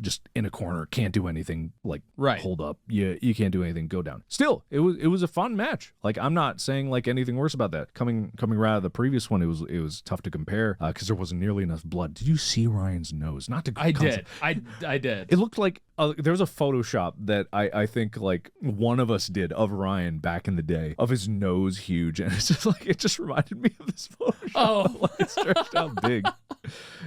Just in a corner, can't do anything. Like hold up, you can't do anything. Go down. Still, it was a fun match. Like I'm not saying like anything worse about that. Coming right out of the previous one, it was tough to compare because there wasn't nearly enough blood. Did you see Ryan's nose? Not to. I did. I did. It looked like there was a Photoshop that I think like one of us did of Ryan back in the day of his nose huge, and it's just like it just reminded me of this Photoshop. Oh, It stretched out big.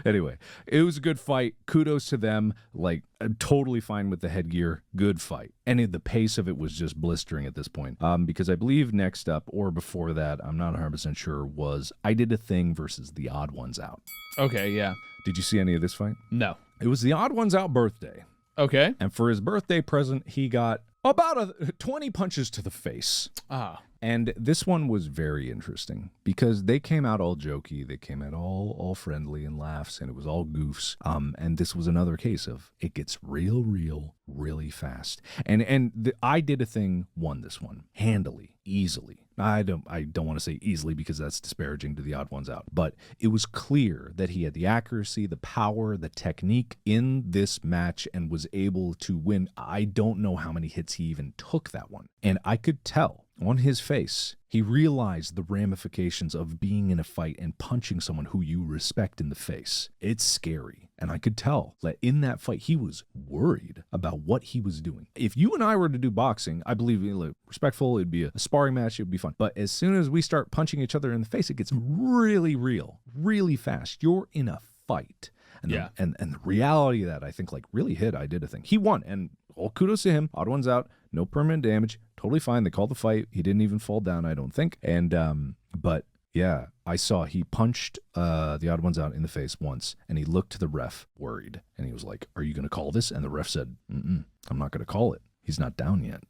Anyway, it was a good fight. Kudos to them. Like I'm totally fine with the headgear. Good fight. And the pace of it was just blistering at this point. Because I believe next up or before that, I'm not 100% sure, was I Did a Thing versus the Odd Ones Out. Okay, yeah. Did you see any of this fight? No. It was the Odd Ones Out birthday. Okay. And for his birthday present, he got about 20 punches to the face. Ah. And this one was very interesting because they came out all jokey. They came out all friendly and laughs, and it was all goofs. And this was another case of it gets real, really fast. And I Did a Thing won this one handily, easily. I don't want to say easily because that's disparaging to the Odd Ones Out, but it was clear that he had the accuracy, the power, the technique in this match and was able to win. I don't know how many hits he even took that one. And I could tell on his face, he realized the ramifications of being in a fight and punching someone who you respect in the face. It's scary. And I could tell that in that fight, he was worried about what he was doing. If you and I were to do boxing, I believe respectful, it'd be a sparring match, it'd be fun. But as soon as we start punching each other in the face, it gets really real, really fast. You're in a fight. And the reality of that, I think, like really hit I Did a Thing. He won, and all kudos to him. Odd Ones Out, no permanent damage, totally fine. They called the fight. He didn't even fall down, I don't think. And but yeah, I saw he punched the Odd Ones Out in the face once, and he looked to the ref worried, and he was like, "Are you going to call this?" And the ref said, "I'm not going to call it. He's not down yet."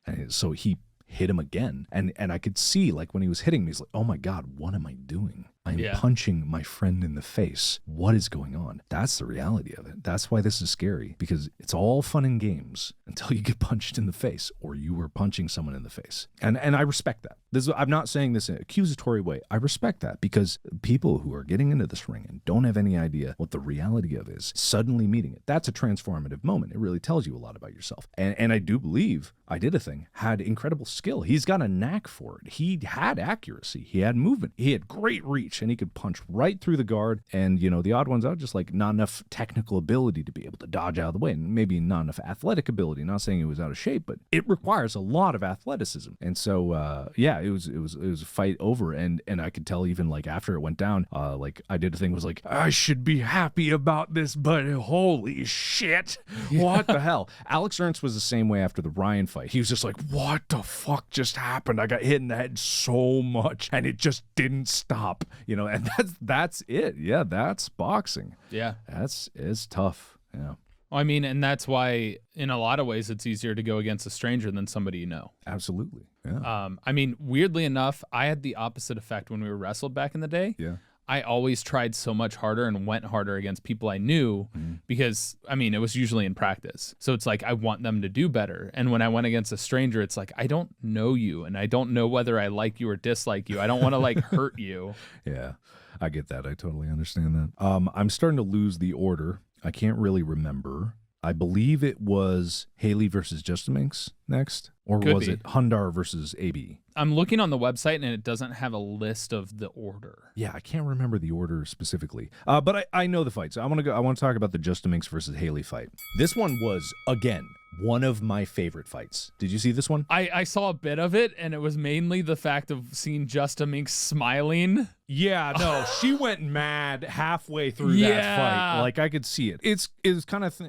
And so he hit him again, and I could see like when he was hitting me, he's like, "Oh my God, what am I doing? I'm punching my friend in the face. What is going on?" That's the reality of it. That's why this is scary, because it's all fun and games until you get punched in the face or you were punching someone in the face. And I respect that. I'm not saying this in an accusatory way. I respect that because people who are getting into this ring and don't have any idea what the reality of is, suddenly meeting it, that's a transformative moment. It really tells you a lot about yourself. And I do believe I Did a Thing had incredible skill. He's got a knack for it. He had accuracy. He had movement. He had great reach, and he could punch right through the guard. And, the Odd Ones Out, just like not enough technical ability to be able to dodge out of the way, and maybe not enough athletic ability. Not saying he was out of shape, but it requires a lot of athleticism. And so, it was a fight over. And I could tell even like after it went down, like I Did a Thing was like, "I should be happy about this, but holy shit, what the hell?" Alex Ernst was the same way after the Ryan fight. He was just like, "What the fuck just happened? I got hit in the head so much, and it just didn't stop." And that's it. Yeah, that's boxing. Yeah. It's tough. Yeah. I mean, and that's why in a lot of ways it's easier to go against a stranger than somebody you know. Absolutely. Yeah. I mean, weirdly enough, I had the opposite effect when we were wrestled back in the day. Yeah. I always tried so much harder and went harder against people I knew because, I mean, it was usually in practice. So it's like, I want them to do better. And when I went against a stranger, it's like, I don't know you and I don't know whether I like you or dislike you. I don't want to like hurt you. Yeah, I get that. I totally understand that. I'm starting to lose the order. I can't really remember. I believe it was Haley versus Justaminx next, or was it Hundar versus AB? I'm looking on the website and it doesn't have a list of the order. Yeah, I can't remember the order specifically, but I know the fights. I want to talk about the Justaminx versus Haley fight. This one was again one of my favorite fights. Did you see this one? I saw a bit of it, and it was mainly the fact of seeing Justaminx smiling. Yeah, no, she went mad halfway through that fight. Like I could see it. It's kind of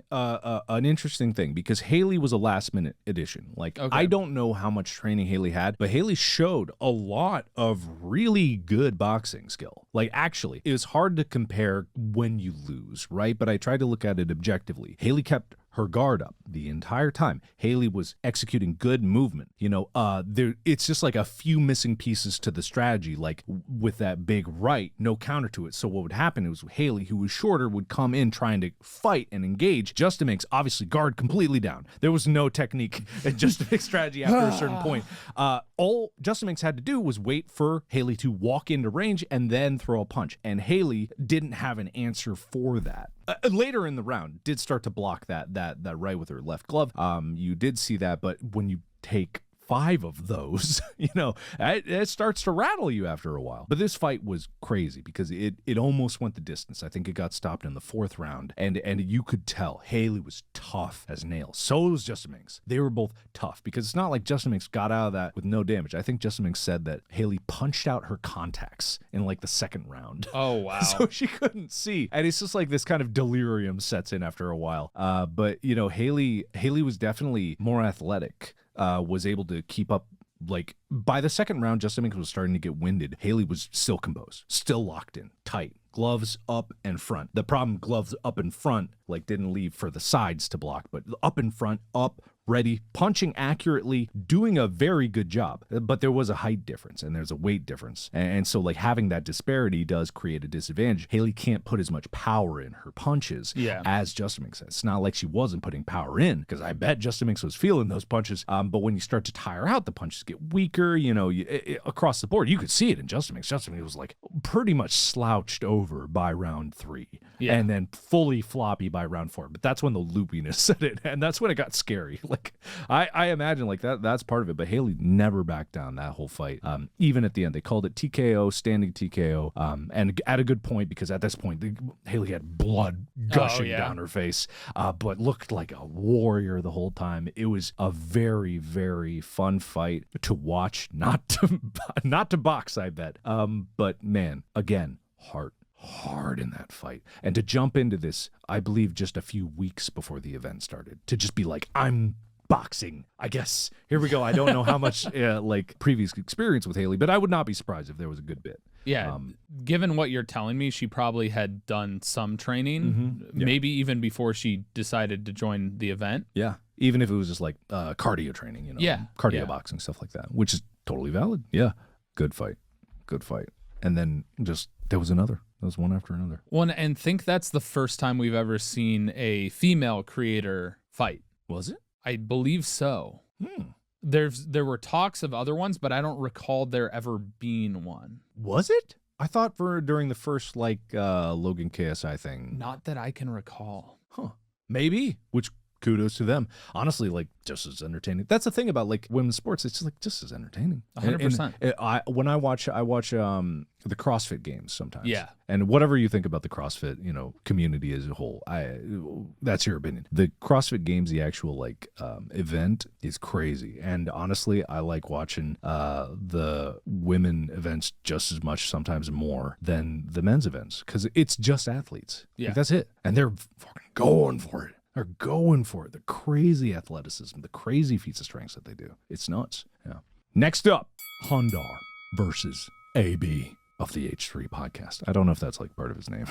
an interesting thing because Haley was a last minute addition. Like I don't know how much training Haley had, but Haley showed a lot of really good boxing skill. Like actually, it was hard to compare when you lose, right? But I tried to look at it objectively. Haley kept her guard up the entire time. Haley was executing good movement. It's just like a few missing pieces to the strategy, like with that big right, no counter to it. So what would happen is Haley, who was shorter, would come in trying to fight and engage. Justin Minks, obviously, guard completely down. There was no technique at Justin Minks' strategy after a certain point. All Justin Minks had to do was wait for Haley to walk into range and then throw a punch. And Haley didn't have an answer for that. Later in the round, did start to block that right with her left glove. You did see that, but when you take 5 of those, it starts to rattle you after a while. But this fight was crazy because it almost went the distance. I think it got stopped in the 4th round, and you could tell Haley was tough as nails. So was Justin Minks. They were both tough because it's not like Justin Minks got out of that with no damage. I think Justin Minks said that Haley punched out her contacts in like the 2nd round. Oh, wow. So she couldn't see. And it's just like this kind of delirium sets in after a while. But Haley was definitely more athletic. Was able to keep up. Like by the 2nd round, Justin Minks was starting to get winded. Haley was still composed, still locked in, tight, gloves up and front. The problem, gloves up and front, like didn't leave for the sides to block, but up in front, up, ready, punching accurately, doing a very good job. But there was a height difference and there's a weight difference. And so like having that disparity does create a disadvantage. Haley can't put as much power in her punches as Justin Minks has. It's not like she wasn't putting power in, because I bet Justin Minks was feeling those punches. But when you start to tire out, the punches get weaker, across the board. You could see it in Justin Minks. Justin Minks was like pretty much slouched over by round 3 and then fully floppy by round 4. But that's when the loopiness set in, and that's when it got scary. Like I imagine like that's part of it, but Haley never backed down that whole fight. Even at the end, they called it TKO, standing TKO, and at a good point, because at this point Haley had blood gushing down her face, but looked like a warrior the whole time. It was a very, very fun fight to watch, not to box, I bet. But man, again, hard in that fight. And to jump into this, I believe just a few weeks before the event started, to just be like, I'm boxing, I guess. Here we go. I don't know how much like previous experience with Haley, but I would not be surprised if there was a good bit. Yeah. Given what you're telling me, she probably had done some training, maybe even before she decided to join the event. Yeah. Even if it was just like cardio training, cardio boxing, stuff like that, which is totally valid. Yeah. Good fight. And then just there was another. There was one after another. One, and think that's the first time we've ever seen a female creator fight. Was it? I believe so. There were talks of other ones, but I don't recall there ever being one. Was it? I thought during the first Logan KSI thing. Not that I can recall. Huh. Maybe. Which kudos to them. Honestly, like just as entertaining. That's the thing about like women's sports. It's like just as entertaining. 100%. When I watch the CrossFit games sometimes. Yeah. And whatever you think about the CrossFit, community as a whole, that's your opinion. The CrossFit games, the actual event is crazy. And honestly, I like watching the women events just as much, sometimes more, than the men's events, because it's just athletes. Yeah. Like, that's it. And they're fucking going for it. They're going for it. The crazy athleticism, the crazy feats of strength that they do. It's nuts. Yeah. Next up, Hundar versus AB of the H3 podcast. I don't know if that's like part of his name.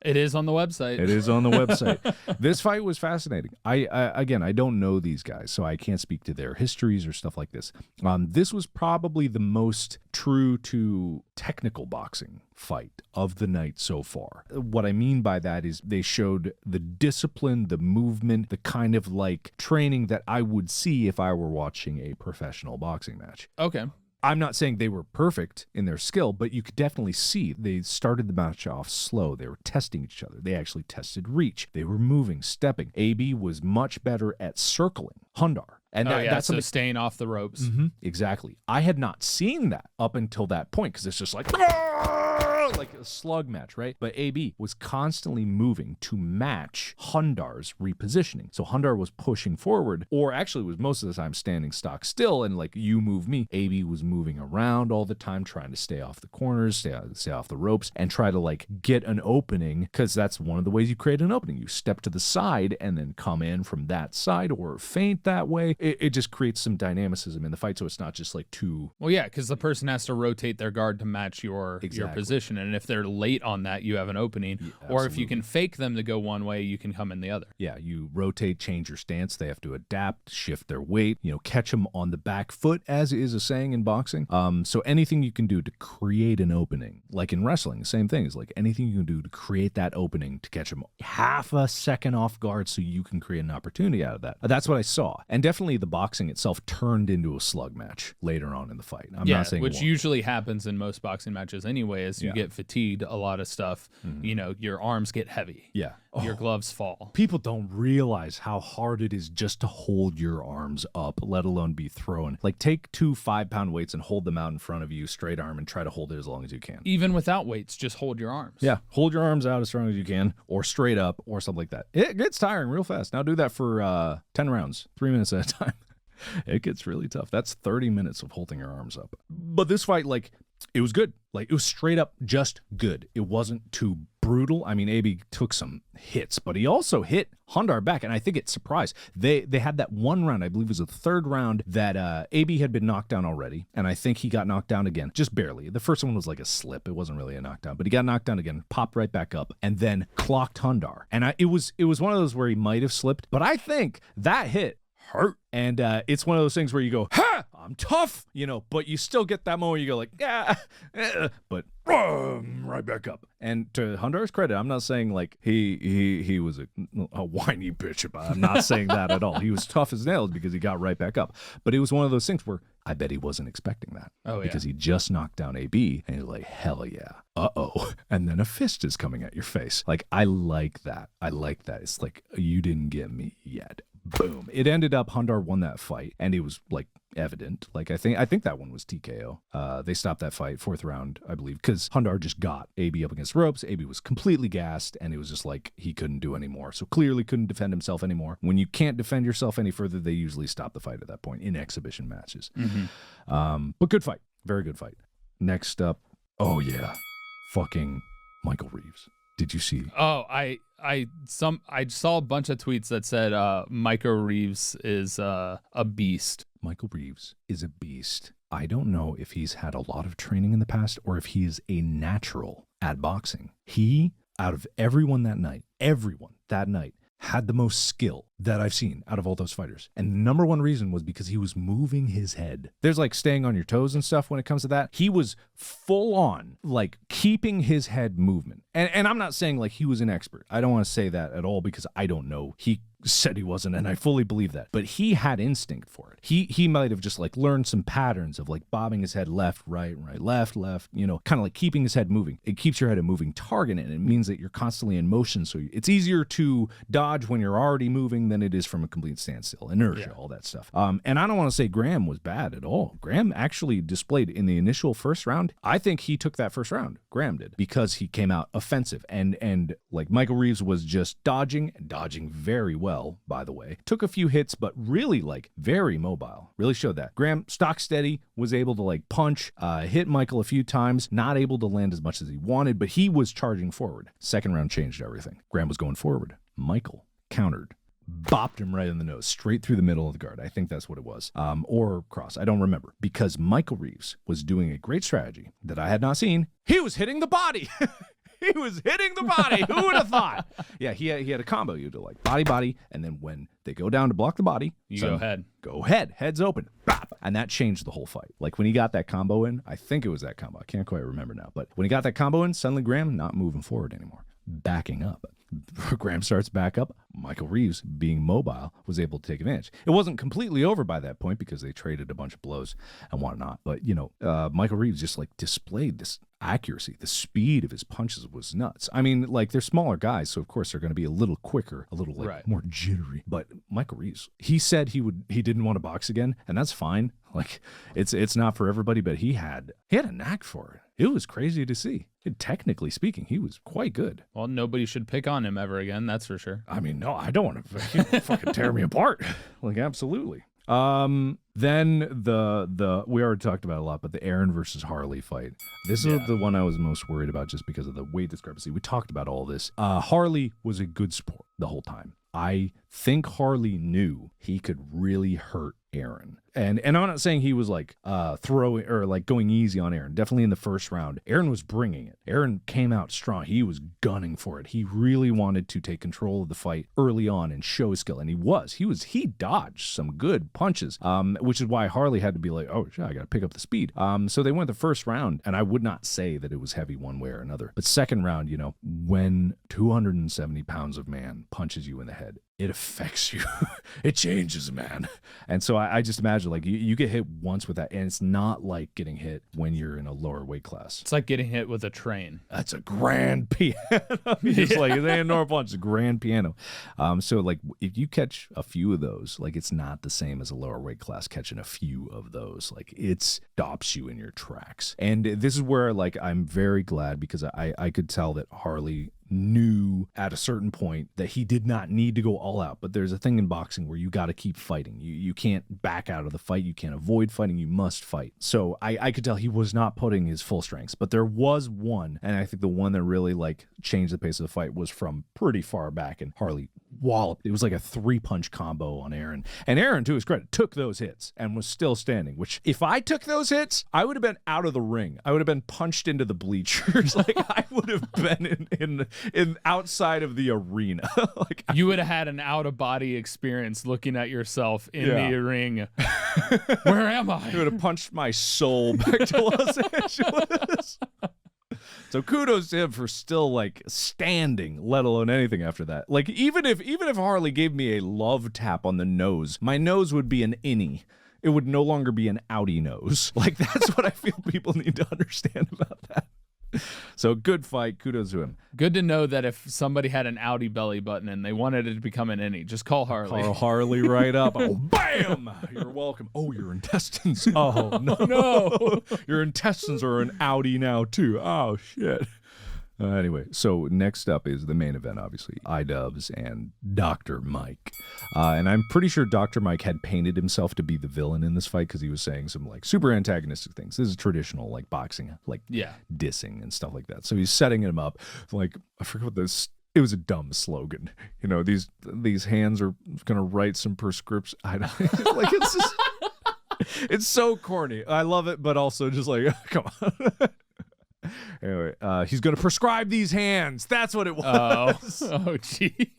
It is on the website. It is on the website. This fight was fascinating. I don't know these guys, so I can't speak to their histories or stuff like this. This was probably the most true to technical boxing fight of the night so far. What I mean by that is they showed the discipline, the movement, the kind of like training that I would see if I were watching a professional boxing match. Okay. I'm not saying they were perfect in their skill, but you could definitely see they started the match off slow. They were testing each other. They actually tested reach. They were moving, stepping. AB was much better at circling Hundar. And that's so staying off the ropes. Mm-hmm, exactly. I had not seen that up until that point, because it's just like a slug match, right? But AB was constantly moving to match Hundar's repositioning. So Hundar was pushing forward, or actually was most of the time standing stock still, and like you move me. AB was moving around all the time, trying to stay off the corners, stay off the ropes, and try to like get an opening, because that's one of the ways you create an opening. You step to the side and then come in from that side, or feint that way. It just creates some dynamicism in the fight, so it's not just like too... Well, yeah, because the person has to rotate their guard to match your position and if they're late on that, you have an opening. Or if you can fake them to go one way, you can come in the other. Yeah, you rotate, change your stance. They have to adapt, shift their weight, catch them on the back foot, as is a saying in boxing. So anything you can do to create an opening, like in wrestling, the same thing is like anything you can do to create that opening to catch them half a second off guard so you can create an opportunity out of that. That's what I saw. And definitely the boxing itself turned into a slug match later on in the fight. I'm not saying which usually happens in most boxing matches anyway, as you get fatigued, a lot of stuff, your arms get heavy. Yeah. Your gloves fall. People don't realize how hard it is just to hold your arms up, let alone be thrown. Like, take 2 5-pound weights and hold them out in front of you, straight arm, and try to hold it as long as you can. Even without weights, just hold your arms. Yeah, hold your arms out as strong as you can, or straight up, or something like that. It gets tiring real fast. Now do that for 10 rounds, 3 minutes at a time. It gets really tough. That's 30 minutes of holding your arms up. But this fight, it was good. It was straight up just good. It wasn't too brutal. I mean, AB took some hits, but he also hit Hundar back, and I think it surprised. They had that one round, I believe it was the third round, that AB had been knocked down already, and I think he got knocked down again, just barely. The first one was like a slip. It wasn't really a knockdown, but he got knocked down again, popped right back up, and then clocked Hundar. And it was one of those where he might have slipped, but I think that hit hurt. And it's one of those things where you go, ha, I'm tough, but you still get that moment you go like, yeah, but right back up. And to Hundar's credit, I'm not saying like he was a whiny bitch about it. I'm not saying that at all. He was tough as nails because he got right back up. But it was one of those things where I bet he wasn't expecting that. Oh, yeah. Because he just knocked down AB and he's like, hell yeah. Uh-oh. And then a fist is coming at your face. Like, I like that. It's like, you didn't get me yet. Boom. It ended up Hundar won that fight, and it was like evident. Like, I think that one was TKO. They stopped that fight, 4th round, I believe, because Hundar just got AB up against ropes. AB was completely gassed, and it was just like he couldn't do anymore. So clearly couldn't defend himself anymore. When you can't defend yourself any further, they usually stop the fight at that point in exhibition matches. But good fight. Very good fight. Next up, oh yeah, fucking Michael Reeves. Did you see? Oh, I saw a bunch of tweets that said Michael Reeves is a beast. Michael Reeves is a beast. I don't know if he's had a lot of training in the past or if he is a natural at boxing. He, out of everyone that night, had the most skill that I've seen out of all those fighters. And the number one reason was because he was moving his head. There's like staying on your toes and stuff when it comes to that. He was full on, like keeping his head movement. And I'm not saying like he was an expert. I don't want to say that at all because I don't know. He said he wasn't, and I fully believe that. But he had instinct for it. He might have just like learned some patterns of like bobbing his head left, right, left, kind of like keeping his head moving. It keeps your head a moving target, and it means that you're constantly in motion. So it's easier to dodge when you're already moving than it is from a complete standstill, inertia, all that stuff. And I don't want to say Graham was bad at all. Graham actually displayed in the initial first round. I think he took that first round. Graham did, because he came out offensive, and like Michael Reeves was just dodging very well, by the way. Took a few hits, but really like very mobile. Really showed that. Graham, stock steady, was able to like punch, hit Michael a few times, not able to land as much as he wanted, but he was charging forward. Second round changed everything. Graham was going forward. Michael countered, bopped him right in the nose, straight through the middle of the guard. I think that's what it was. Or cross. I don't remember. Because Michael Reeves was doing a great strategy that I had not seen. He was hitting the body. He was hitting the body. Who would have thought? Yeah, he had a combo. You do like body, and then when they go down to block the body, go head. Go head. Head's open. Bop. And that changed the whole fight. Like when he got that combo in, I think it was that combo. I can't quite remember now. But when he got that combo in, suddenly Graham not moving forward anymore. Backing up. Graham starts back up. Michael Reeves, being mobile, was able to take advantage. It wasn't completely over by that point because they traded a bunch of blows and whatnot. But, Michael Reeves just like displayed this accuracy. The speed of his punches was nuts. I mean, like, they're smaller guys, so of course they're going to be a little quicker, a little more jittery. But Michael Reeves, he said he didn't want to box again, and that's fine. Like, it's not for everybody, but he had a knack for it. It was crazy to see. Technically speaking, he was quite good. Well, nobody should pick on him ever again, that's for sure. I mean, no, I don't want to fucking tear me apart. Like, absolutely. Then we already talked about it a lot, but the Aaron versus Harley fight. This is the one I was most worried about just because of the weight discrepancy. We talked about all this. Harley was a good sport the whole time. I think Harley knew he could really hurt Aaron. And I'm not saying he was like throwing or like going easy on Aaron. Definitely in the first round, Aaron was bringing it. Aaron came out strong. He was gunning for it. He really wanted to take control of the fight early on and show skill, and he dodged some good punches, which is why Harley had to be like, oh shit, I got to pick up the speed. So they went the first round, and I would not say that it was heavy one way or another. But second round, you know, when 270 pounds of man punches you in the head, it affects you. It changes, man. And so I just imagine, like, you get hit once with that, and it's not like getting hit when you're in a lower weight class. It's like getting hit with a train. That's a grand piano. It's like, it ain't no punch, it's a grand piano. So, like, if you catch a few of those, like, it's not the same as a lower weight class catching a few of those. Like, it stops you in your tracks. And this is where, like, I'm very glad, because I could tell that Harley knew at a certain point that he did not need to go all out. But there's a thing in boxing where you got to keep fighting. You can't back out of the fight. You can't avoid fighting. You must fight. So I could tell he was not putting his full strengths. But there was one, and I think the one that really like changed the pace of the fight was from pretty far back, and Harley walloped. It was like a 3-punch combo on Aaron. And Aaron, to his credit, took those hits and was still standing, which if I took those hits, I would have been out of the ring. I would have been punched into the bleachers. Like, I would have been in outside of the arena. Like, you would have had an out-of-body experience looking at yourself in the ring. Where am I? I would have punched my soul back to Los Angeles. So kudos to him for still like standing, let alone anything after that. Like, even if Harley gave me a love tap on the nose, my nose would be an innie. It would no longer be an outie nose. Like, that's what I feel people need to understand about that. So good fight. Kudos to him. Good to know that if somebody had an outie belly button and they wanted it to become an innie, just call Harley. Call Harley right up. Oh, bam! You're welcome. Oh, your intestines. Oh, no. Your intestines are an outie now, too. Oh, shit. Anyway, so next up is the main event, obviously. iDubbbz and Dr. Mike. And I'm pretty sure Dr. Mike had painted himself to be the villain in this fight because he was saying some like super antagonistic things. This is traditional like boxing, like dissing and stuff like that. So he's setting him up. Like, I forget what this. It was a dumb slogan. You know, these hands are gonna write some prescription. I don't like, it's just, it's so corny. I love it, but also just like, come on. Anyway, he's going to prescribe these hands. That's what it was. Oh, gee.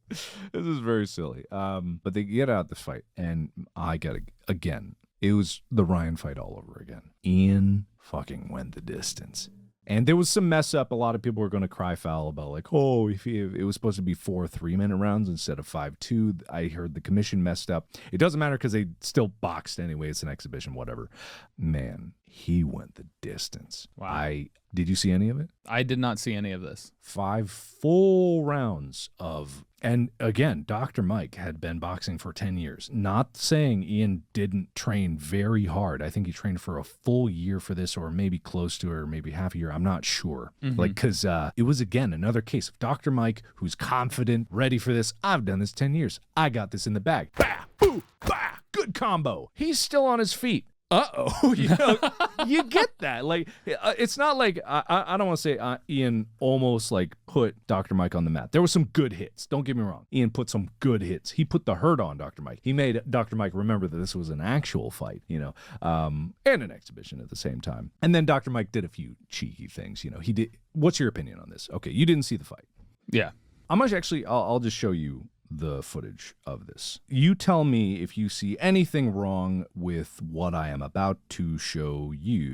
This is very silly. But they get out the fight, and I got again. It was the Ryan fight all over again. Ian fucking went the distance. And there was some mess up. A lot of people were going to cry foul about like, oh, if it was supposed to be 4 3-minute rounds instead of 5-2. I heard the commission messed up. It doesn't matter because they still boxed anyway. It's an exhibition, whatever. Man, he went the distance. Wow. Did you see any of it? I did not see any of this. 5 full rounds of, and again, Dr. Mike had been boxing for 10 years. Not saying Ian didn't train very hard. I think he trained for a full year for this, or maybe close to it, or maybe half a year. I'm not sure. Like, because it was, again, another case of Dr. Mike who's confident, ready for this. I've done this 10 years. I got this in the bag. Bah, boo, bah, good combo. He's still on his feet. You know, you get that. Like, it's not like I don't want to say Ian almost like put Dr. Mike on the mat. There were some good hits. Don't get me wrong. Ian put some good hits. He put the hurt on Dr. Mike. He made Dr. Mike remember that this was an actual fight, you know, and an exhibition at the same time. And then Dr. Mike did a few cheeky things. You know, he did. What's your opinion on this? Okay, you didn't see the fight. Yeah. I'll just show you the footage of this. You tell me if you see anything wrong with what I am about to show you.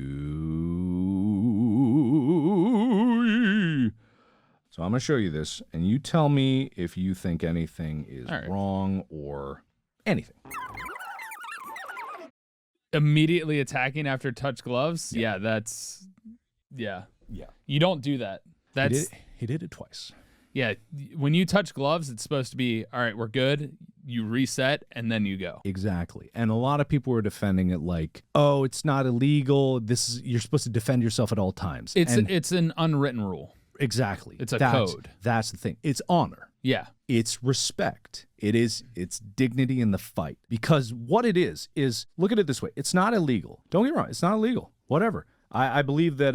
So I'm going to show you this, and you tell me if you think anything is wrong or anything. Immediately attacking after touch gloves? Yeah, Yeah. You don't do that. He did it twice. Yeah, when you touch gloves, it's supposed to be, all right, we're good. You reset, and then you go. Exactly. And a lot of people were defending it like, oh, it's not illegal. You're supposed to defend yourself at all times. It's an unwritten rule. Exactly. It's a code. That's the thing. It's honor. Yeah. It's respect. It's dignity in the fight. Because what it is, look at it this way. It's not illegal. Don't get me wrong. It's not illegal. Whatever. I believe that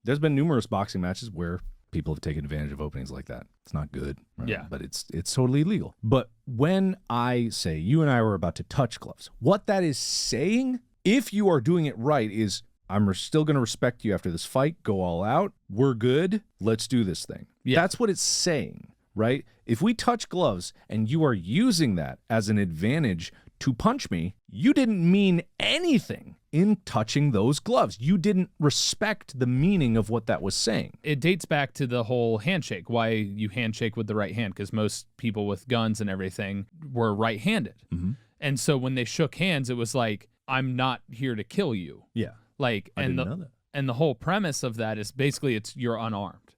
there's been numerous boxing matches where People have taken advantage of openings like that. It's not good. Right? Yeah. But it's totally illegal. But when I say you and I were about to touch gloves, what that is saying, if you are doing it right, is I'm still going to respect you after this fight. Go all out. We're good. Let's do this thing. Yeah. That's what it's saying, right? If we touch gloves and you are using that as an advantage to punch me, you didn't mean anything in touching those gloves. You didn't respect the meaning of what that was saying. It dates back to the whole handshake, why you handshake with the right hand, because most people with guns and everything were right-handed. Mm-hmm. And so when they shook hands, it was like, I'm not here to kill you. Yeah. Like, I didn't know that. And the whole premise of that is basically you're unarmed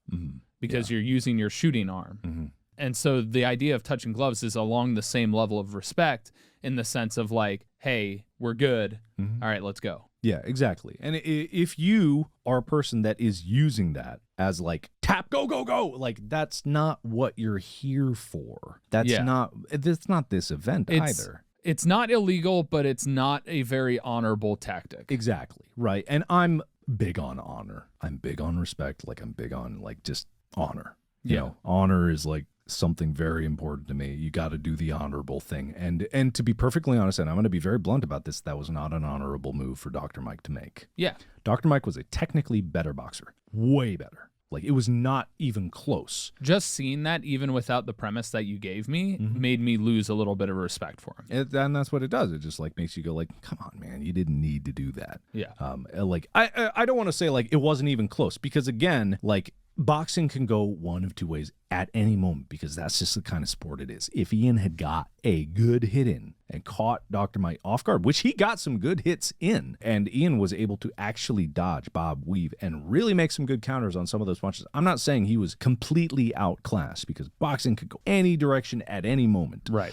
because you're using your shooting arm. Mm-hmm. And so the idea of touching gloves is along the same level of respect in the sense of like, hey, we're good. Mm-hmm. All right, let's go. Yeah, exactly. And if you are a person that is using that as like tap, go, go, go, like that's not what you're here for. That's not this event either. It's not illegal, but it's not a very honorable tactic. Exactly. Right. And I'm big on honor. I'm big on respect. Like I'm big on like just honor. You know, honor is like something very important to me. You got to do the honorable thing. And to be perfectly honest, and I'm going to be very blunt about this, that was not an honorable move for Dr. Mike to make. Yeah. Dr. Mike was a technically better boxer. Way better. Like it was not even close. Just seeing that, even without the premise that you gave me, made me lose a little bit of respect for him. And that's what it does. It just like makes you go like, come on, man, you didn't need to do that. Yeah. Like I don't want to say like it wasn't even close because again, like boxing can go one of two ways at any moment because that's just the kind of sport it is. If Ian had got a good hit in and caught Dr. Mike off guard, which he got some good hits in, and Ian was able to actually dodge, bob, weave, and really make some good counters on some of those punches. I'm not saying he was completely outclassed because boxing could go any direction at any moment. Right.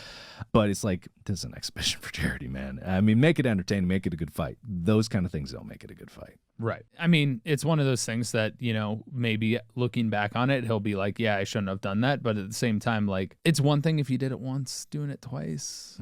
But it's like, this is an exhibition for charity, man. I mean, make it entertaining, make it a good fight. Those kind of things don't make it a good fight. Right. I mean, it's one of those things that, you know, maybe looking back on it, he'll be like, yeah, I shouldn't have done that. But at the same time, like, it's one thing if you did it once, doing it twice.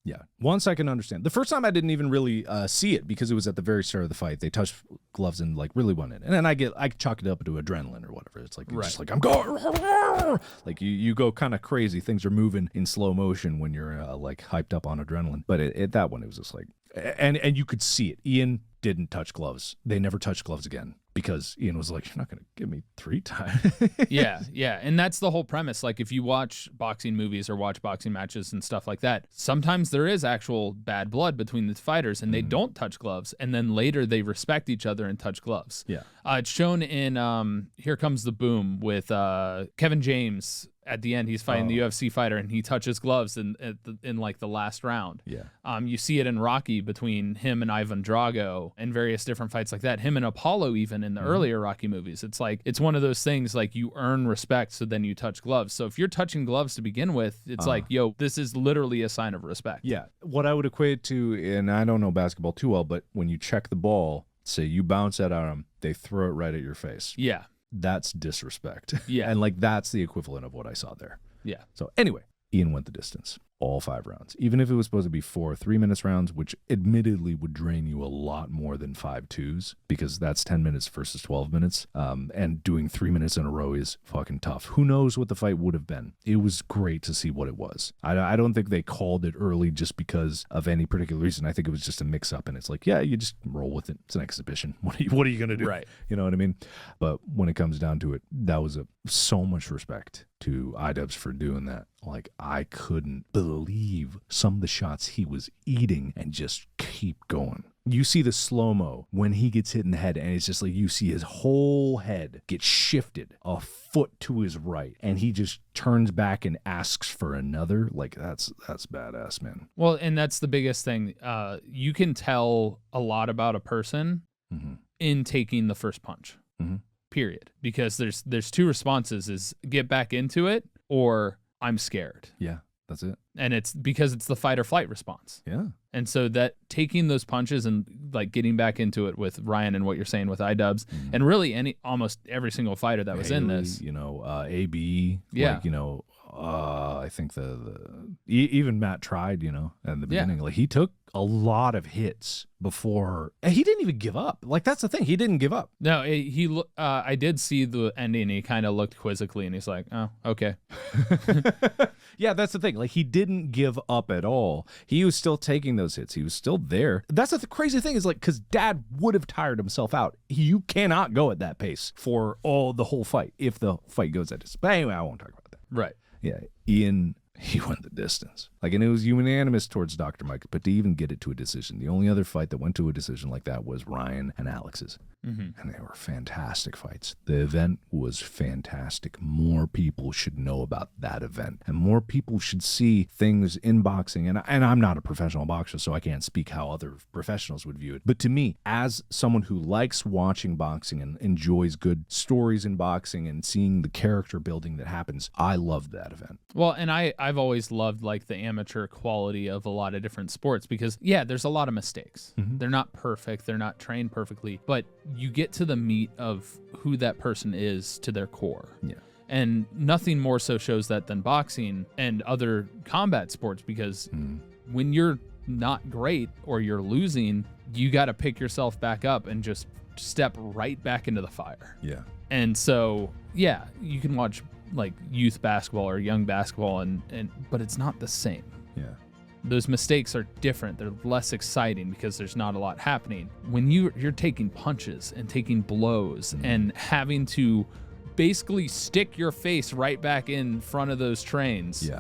Yeah. Once I can understand. The first time I didn't even really see it because it was at the very start of the fight. They touched gloves and like really went in. And then I chalk it up to adrenaline or whatever. It's like, you're just like, I'm going. Like you go kind of crazy. Things are moving in slow motion when you're like hyped up on adrenaline. But at that one, it was just like, and you could see it. Ian didn't touch gloves. They never touched gloves again because Ian was like, you're not going to give me 3 times. Yeah. And that's the whole premise. Like if you watch boxing movies or watch boxing matches and stuff like that, sometimes there is actual bad blood between the fighters and they don't touch gloves. And then later they respect each other and touch gloves. Yeah. It's shown in Here Comes the Boom with Kevin James. At the end, he's fighting the UFC fighter, and he touches gloves in like the last round. Yeah. You see it in Rocky between him and Ivan Drago and various different fights like that. Him and Apollo even in the earlier Rocky movies. It's like it's one of those things like you earn respect, so then you touch gloves. So if you're touching gloves to begin with, it's like, yo, this is literally a sign of respect. Yeah. What I would equate to, and I don't know basketball too well, but when you check the ball, say you bounce that at them, they throw it right at your face. Yeah. That's disrespect. Yeah. And like that's the equivalent of what I saw there. Yeah. So anyway, Ian went the distance. All 5 rounds. Even if it was supposed to be 4 3-minute rounds, which admittedly would drain you a lot more than 5 2s because that's 10 minutes versus 12 minutes. And doing 3 minutes in a row is fucking tough. Who knows what the fight would have been? It was great to see what it was. I don't think they called it early just because of any particular reason. I think it was just a mix up and it's like, yeah, you just roll with it. It's an exhibition. What are you going to do? Right. You know what I mean? But when it comes down to it, that was so much respect to iDubbbz for doing that. Like I couldn't believe some of the shots he was eating and just keep going. You see the slow-mo when he gets hit in the head and it's just like you see his whole head get shifted a foot to his right and he just turns back and asks for another. Like that's badass, man. Well, and that's the biggest thing. You can tell a lot about a person in taking the first punch. Period. Because there's 2 responses: is get back into it or I'm scared. Yeah, that's it. And it's because it's the fight or flight response. Yeah. And so that taking those punches and like getting back into it with Ryan and what you're saying with iDubbbz and really almost every single fighter that was in this. You know, AB. Yeah. Like, you know, I think even Matt tried, at the beginning. Like, he took a lot of hits before. And he didn't even give up. Like, that's the thing. He didn't give up. No, I did see the ending. He kind of looked quizzically, and he's like, "Oh, okay." Yeah, that's the thing. Like, he didn't give up at all. He was still taking those hits. He was still there. That's the crazy thing is, like, because Dad would have tired himself out. You cannot go at that pace for the whole fight if the fight goes at this. But anyway, I won't talk about that. Right. Yeah, Ian, he went the distance. Like, and it was unanimous towards Dr. Mike, but to even get it to a decision, the only other fight that went to a decision like that was Ryan and Alex's. And they were fantastic fights. The event was fantastic. More people should know about that event, and more people should see things in boxing. And I'm not a professional boxer, so I can't speak how other professionals would view it. But to me, as someone who likes watching boxing and enjoys good stories in boxing and seeing the character building that happens, I loved that event. Well, and I've always loved like the amateur quality of a lot of different sports because, there's a lot of mistakes. They're not perfect. They're not trained perfectly, but you get to the meat of who that person is to their core. Yeah. And nothing more so shows that than boxing and other combat sports because when you're not great or you're losing, you got to pick yourself back up and just step right back into the fire. Yeah. And so, you can watch like youth basketball or young basketball but it's not the same. Yeah. Those mistakes are different. They're less exciting because there's not a lot happening. When you're taking punches and taking blows and having to basically stick your face right back in front of those trains,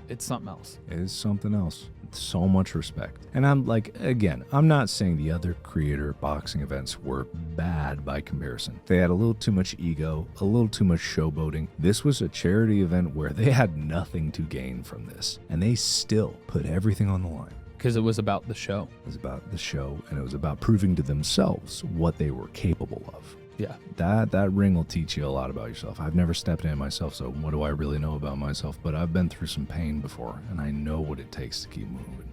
it's something else. It is something else. So much respect. And I'm like, again, I'm not saying the other creator boxing events were bad by comparison. They had a little too much ego, a little too much showboating. This was a charity event where they had nothing to gain from this, and they still put everything on the line. Because it was about the show. It was about the show, and it was about proving to themselves what they were capable of. Yeah. That ring will teach you a lot about yourself. I've never stepped in it myself, so what do I really know about myself? But I've been through some pain before, and I know what it takes to keep moving.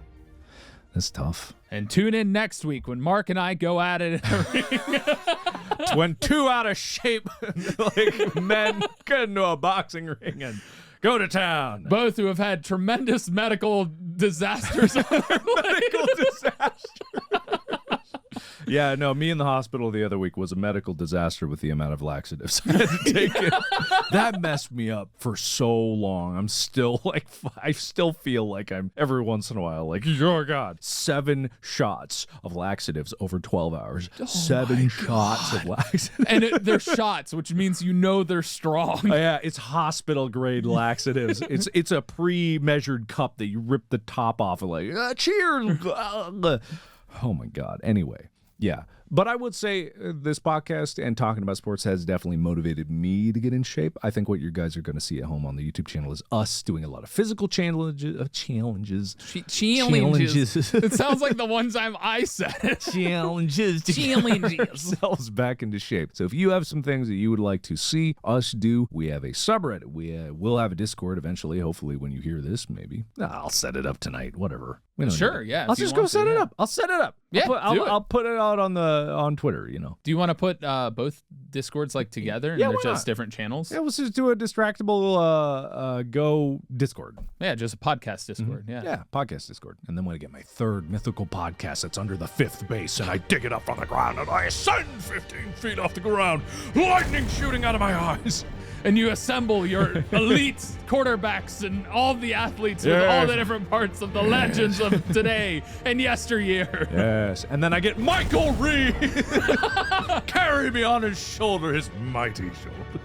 It's tough. And tune in next week when Mark and I go at it in a ring. When two out of shape like men get into a boxing ring and go to town. Both who have had tremendous medical disasters. Medical disasters. Yeah, no, me in the hospital the other week was a medical disaster with the amount of laxatives I had to take in. That messed me up for so long. I'm still like, I still feel like I'm every once in a while like, oh God, 7 shots of laxatives over 12 hours. 7 shots of laxatives. And they're shots, which means they're strong. Yeah, it's hospital grade laxatives. It's a pre-measured cup that you rip the top off of like, cheers. Oh my God. Anyway. Yeah, but I would say this podcast and talking about sports has definitely motivated me to get in shape. I think what you guys are going to see at home on the YouTube channel is us doing a lot of physical challenges. Challenges. It sounds like the one time I said it. Challenges. Ourselves back into shape. So if you have some things that you would like to see us do, we have a subreddit. We'll have a Discord eventually. Hopefully, when you hear this, maybe I'll set it up tonight. Whatever. Sure. Yeah. I'll just go set it up. I'll set it up. Yeah. I'll put it out on Twitter, Do you want to put both Discords like together and they're just different channels? Yeah, let's just do a distractible Go Discord. Yeah, just a podcast Discord. Mm-hmm. Yeah, podcast Discord. And then when I get my 3rd mythical podcast that's under the 5th base and I dig it up from the ground and I ascend 15 feet off the ground, lightning shooting out of my eyes. And you assemble your elite quarterbacks and all the athletes with all the different parts of the legends of today and yesteryear. Yes. And then I get Michael Reed. Carry me on his shoulder, his mighty shoulder.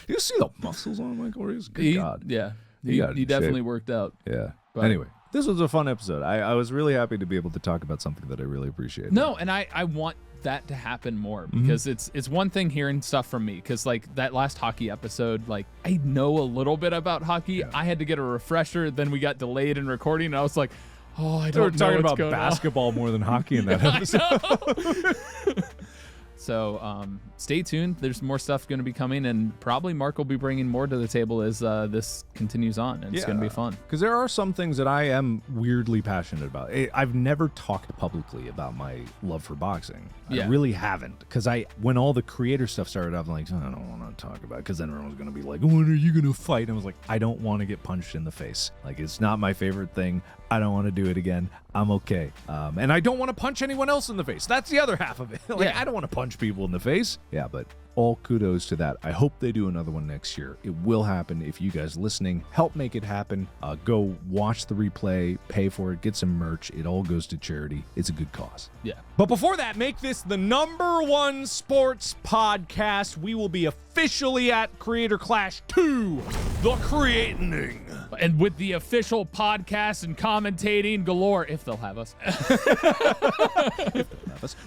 Do you see the muscles on Michael Reed? Good God. Yeah. He definitely worked out. Yeah. But anyway, this was a fun episode. I was really happy to be able to talk about something that I really appreciate. No, and I want that to happen more because it's one thing hearing stuff from me because like that last hockey episode, like I know a little bit about hockey. Yeah. I had to get a refresher, then we got delayed in recording and I was like, I don't know. We're talking about basketball more than hockey in that episode. So stay tuned. There's more stuff going to be coming, and probably Mark will be bringing more to the table as this continues on, and it's going to be fun. Because there are some things that I am weirdly passionate about. I've never talked publicly about my love for boxing. I really haven't. Because when all the creator stuff started up, I'm like, I don't want to talk about it, because then everyone's going to be like, when are you going to fight? And I was like, I don't want to get punched in the face. Like, it's not my favorite thing. I don't want to do it again. I'm okay. And I don't want to punch anyone else in the face. That's the other half of it. I don't want to punch people in the face. Yeah, but all kudos to that. I hope they do another one next year. It will happen if you guys listening help make it happen. Go watch the replay, pay for it, get some merch. It all goes to charity. It's a good cause. Yeah. But before that, make this the #1 sports podcast. We will be officially at Creator Clash 2, the creating. And with the official podcast and commentating galore, if they'll have us.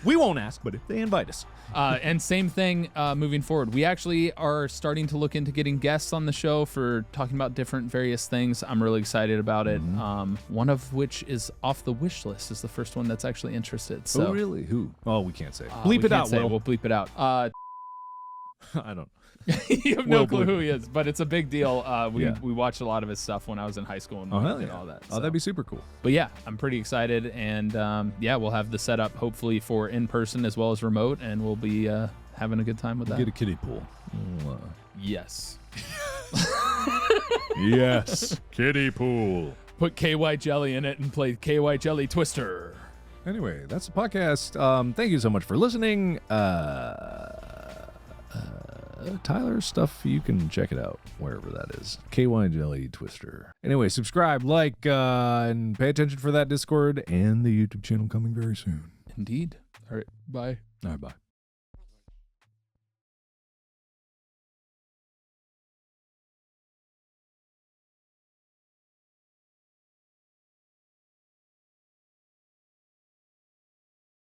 We won't ask, but if they invite us. And same thing moving forward. We actually are starting to look into getting guests on the show for talking about different various things. I'm really excited about it. One of which is off the wish list is the first one that's actually interested. So. Oh, really? Who? Oh, we can't say. Bleep it out, Will. We'll bleep it out. I don't. You have no clue who he is, but it's a big deal. We watched a lot of his stuff when I was in high school and all that. So. Oh, that'd be super cool. But yeah, I'm pretty excited, and we'll have the setup hopefully for in person as well as remote, and we'll be having a good time with that. Get a kiddie pool. Yes. Yes, kiddie pool. Put KY Jelly in it and play KY Jelly Twister. Anyway, that's the podcast. Thank you so much for listening. Tyler's stuff, you can check it out wherever that is. KY Jelly Twister. Anyway, subscribe, like, and pay attention for that Discord and the YouTube channel coming very soon. Indeed. All right, bye. All right, bye.